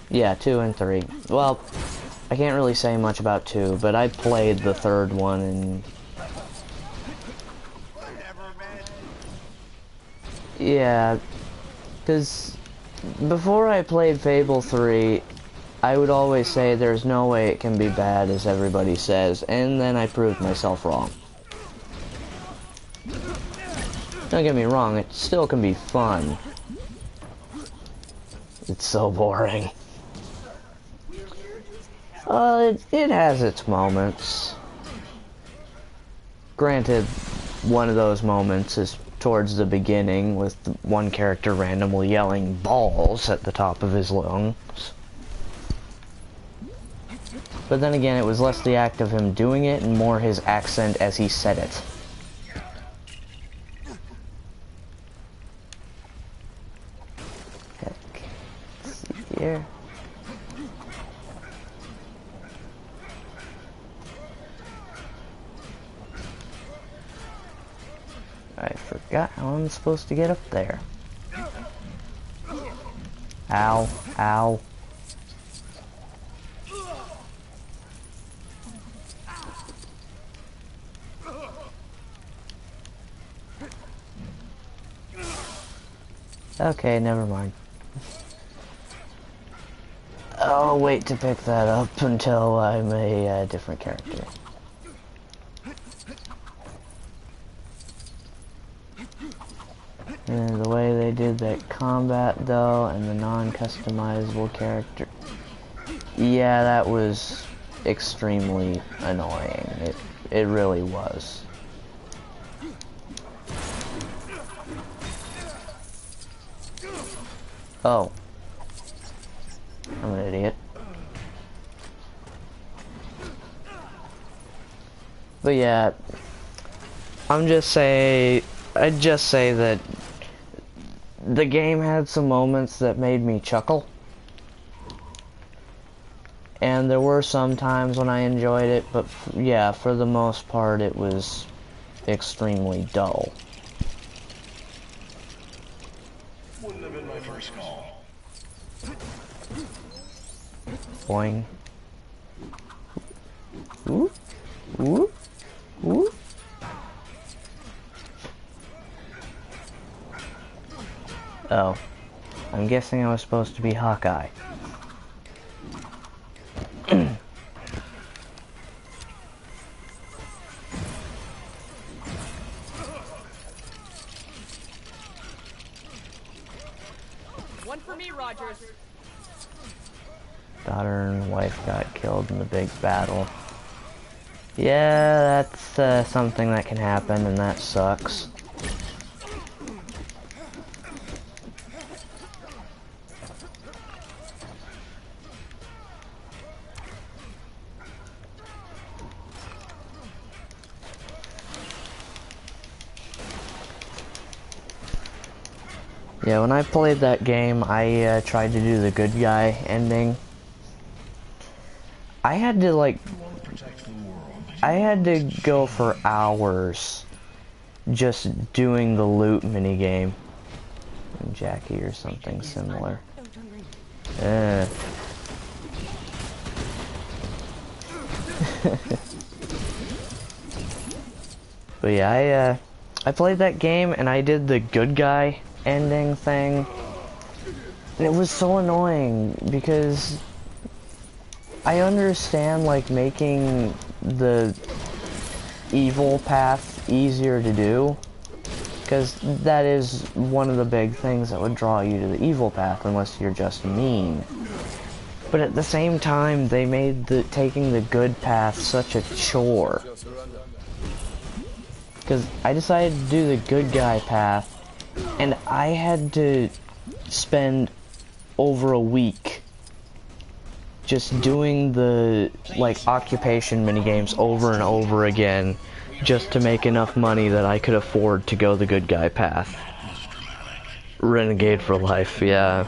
Yeah, 2 and 3. Well, I can't really say much about 2, but I played the third one and... Yeah, because before I played Fable 3, I would always say there's no way it can be bad as everybody says, and then I proved myself wrong. Don't get me wrong, it still can be fun. It's so boring. It has its moments. Granted, one of those moments is towards the beginning with one character randomly yelling balls at the top of his lungs. But then again, it was less the act of him doing it and more his accent as he said it. Heck, let's see here. I forgot how I'm supposed to get up there. Ow, ow. Okay, never mind. I'll wait to pick that up until I'm a different character. And the way they did that combat though, and the non-customizable character, yeah, that was extremely annoying. It really was. Oh. I'm an idiot. But yeah, I'd just say that the game had some moments that made me chuckle. And there were some times when I enjoyed it, but yeah, for the most part it was extremely dull. Wouldn't have been my first call. Boing. Ooh. Ooh. Ooh. Oh. I'm guessing I was supposed to be Hawkeye. One for me, Rogers. Daughter and wife got killed in the big battle. Yeah, that's something that can happen, and that sucks. Yeah, when I played that game, I tried to do the good guy ending. I had to go for hours just doing the loot minigame. Jackie or something similar. But yeah, I played that game and I did the good guy ending thing. And it was so annoying because I understand like making the evil path easier to do, because that is one of the big things that would draw you to the evil path unless you're just mean. But at the same time, they made taking the good path such a chore. Because I decided to do the good guy path, and I had to spend over a week just doing the, like, occupation minigames over and over again just to make enough money that I could afford to go the good guy path. Renegade for life, yeah.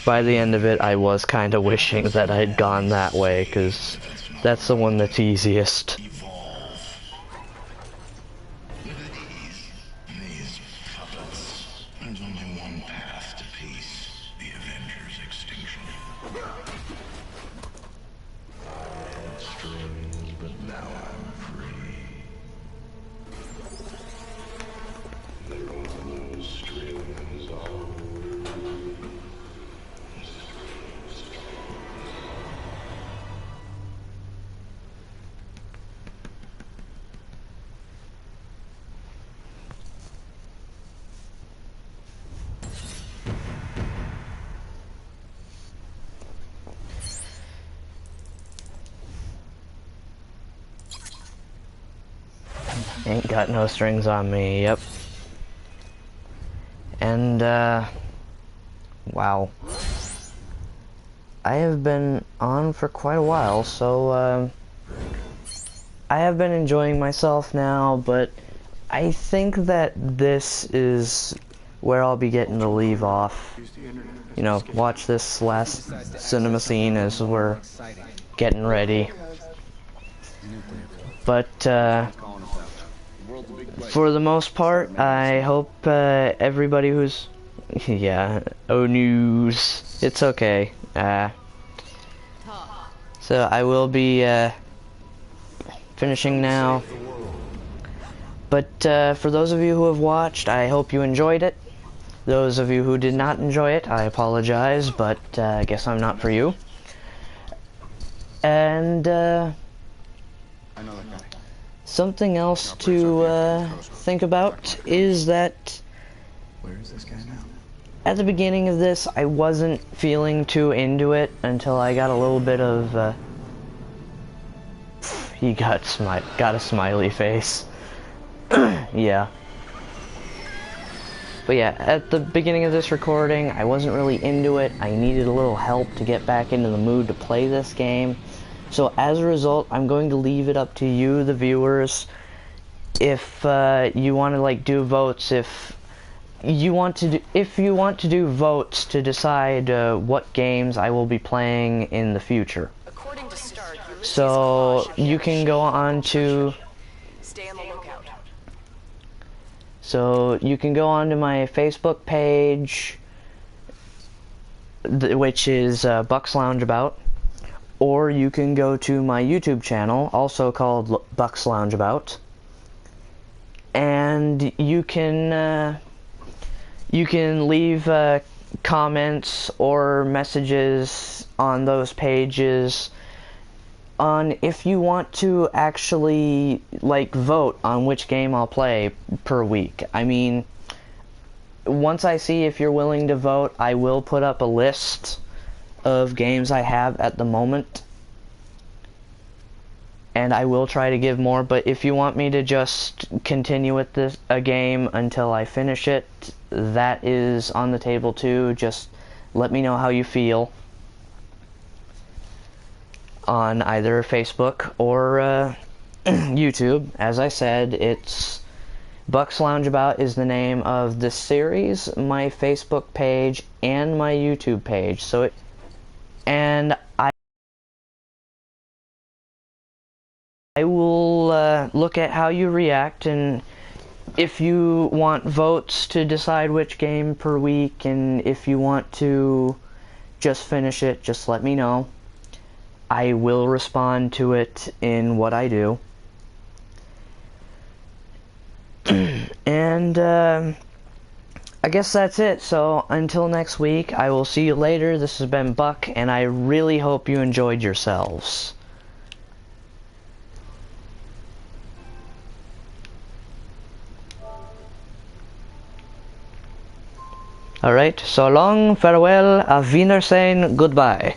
By the end of it, I was kind of wishing that I'd gone that way, because that's the one that's easiest. These puppets. There's only one path to peace. The Avengers' extinction. Strings, but now I'm free. There are no strings on. Ain't got no strings on me, yep. And, wow. I have been on for quite a while, so, I have been enjoying myself now, but I think that this is where I'll be getting to leave off. You know, watch this last cinema scene as we're getting ready. But, for the most part, I hope everybody who's... yeah, oh news. It's okay. So I will be finishing now. But for those of you who have watched, I hope you enjoyed it. Those of you who did not enjoy it, I apologize, but I guess I'm not for you. And something else to think about is that Where is this guy now? at the beginning of this, I wasn't feeling too into it until I got a little bit of he got a smiley face. Yeah. But yeah, at the beginning of this recording, I wasn't really into it. I needed a little help to get back into the mood to play this game. So as a result, I'm going to leave it up to you, the viewers, if you want to like do votes, if you want to do votes to decide what games I will be playing in the future. According to Stark, So you can go on to stay on the lookout. So you can go on to my Facebook page, which is Buck's Loungeabout, or you can go to my YouTube channel, also called Buck's Loungeabout, and you can leave comments or messages on those pages on if you want to actually like vote on which game I'll play per week. I mean, once I see if you're willing to vote, I will put up a list of games I have at the moment, and I will try to give more. But if you want me to just continue with a game until I finish it, that is on the table too. Just let me know how you feel on either Facebook or YouTube. As I said, it's Buck's Loungeabout is the name of the series, my Facebook page, and my YouTube page. So I will look at how you react, and if you want votes to decide which game per week, and if you want to just finish it, just let me know. I will respond to it in what I do. And I guess that's it. So until next week, I will see you later. This has been Buck, and I really hope you enjoyed yourselves. Alright, so long, farewell, auf Wiedersehen, goodbye.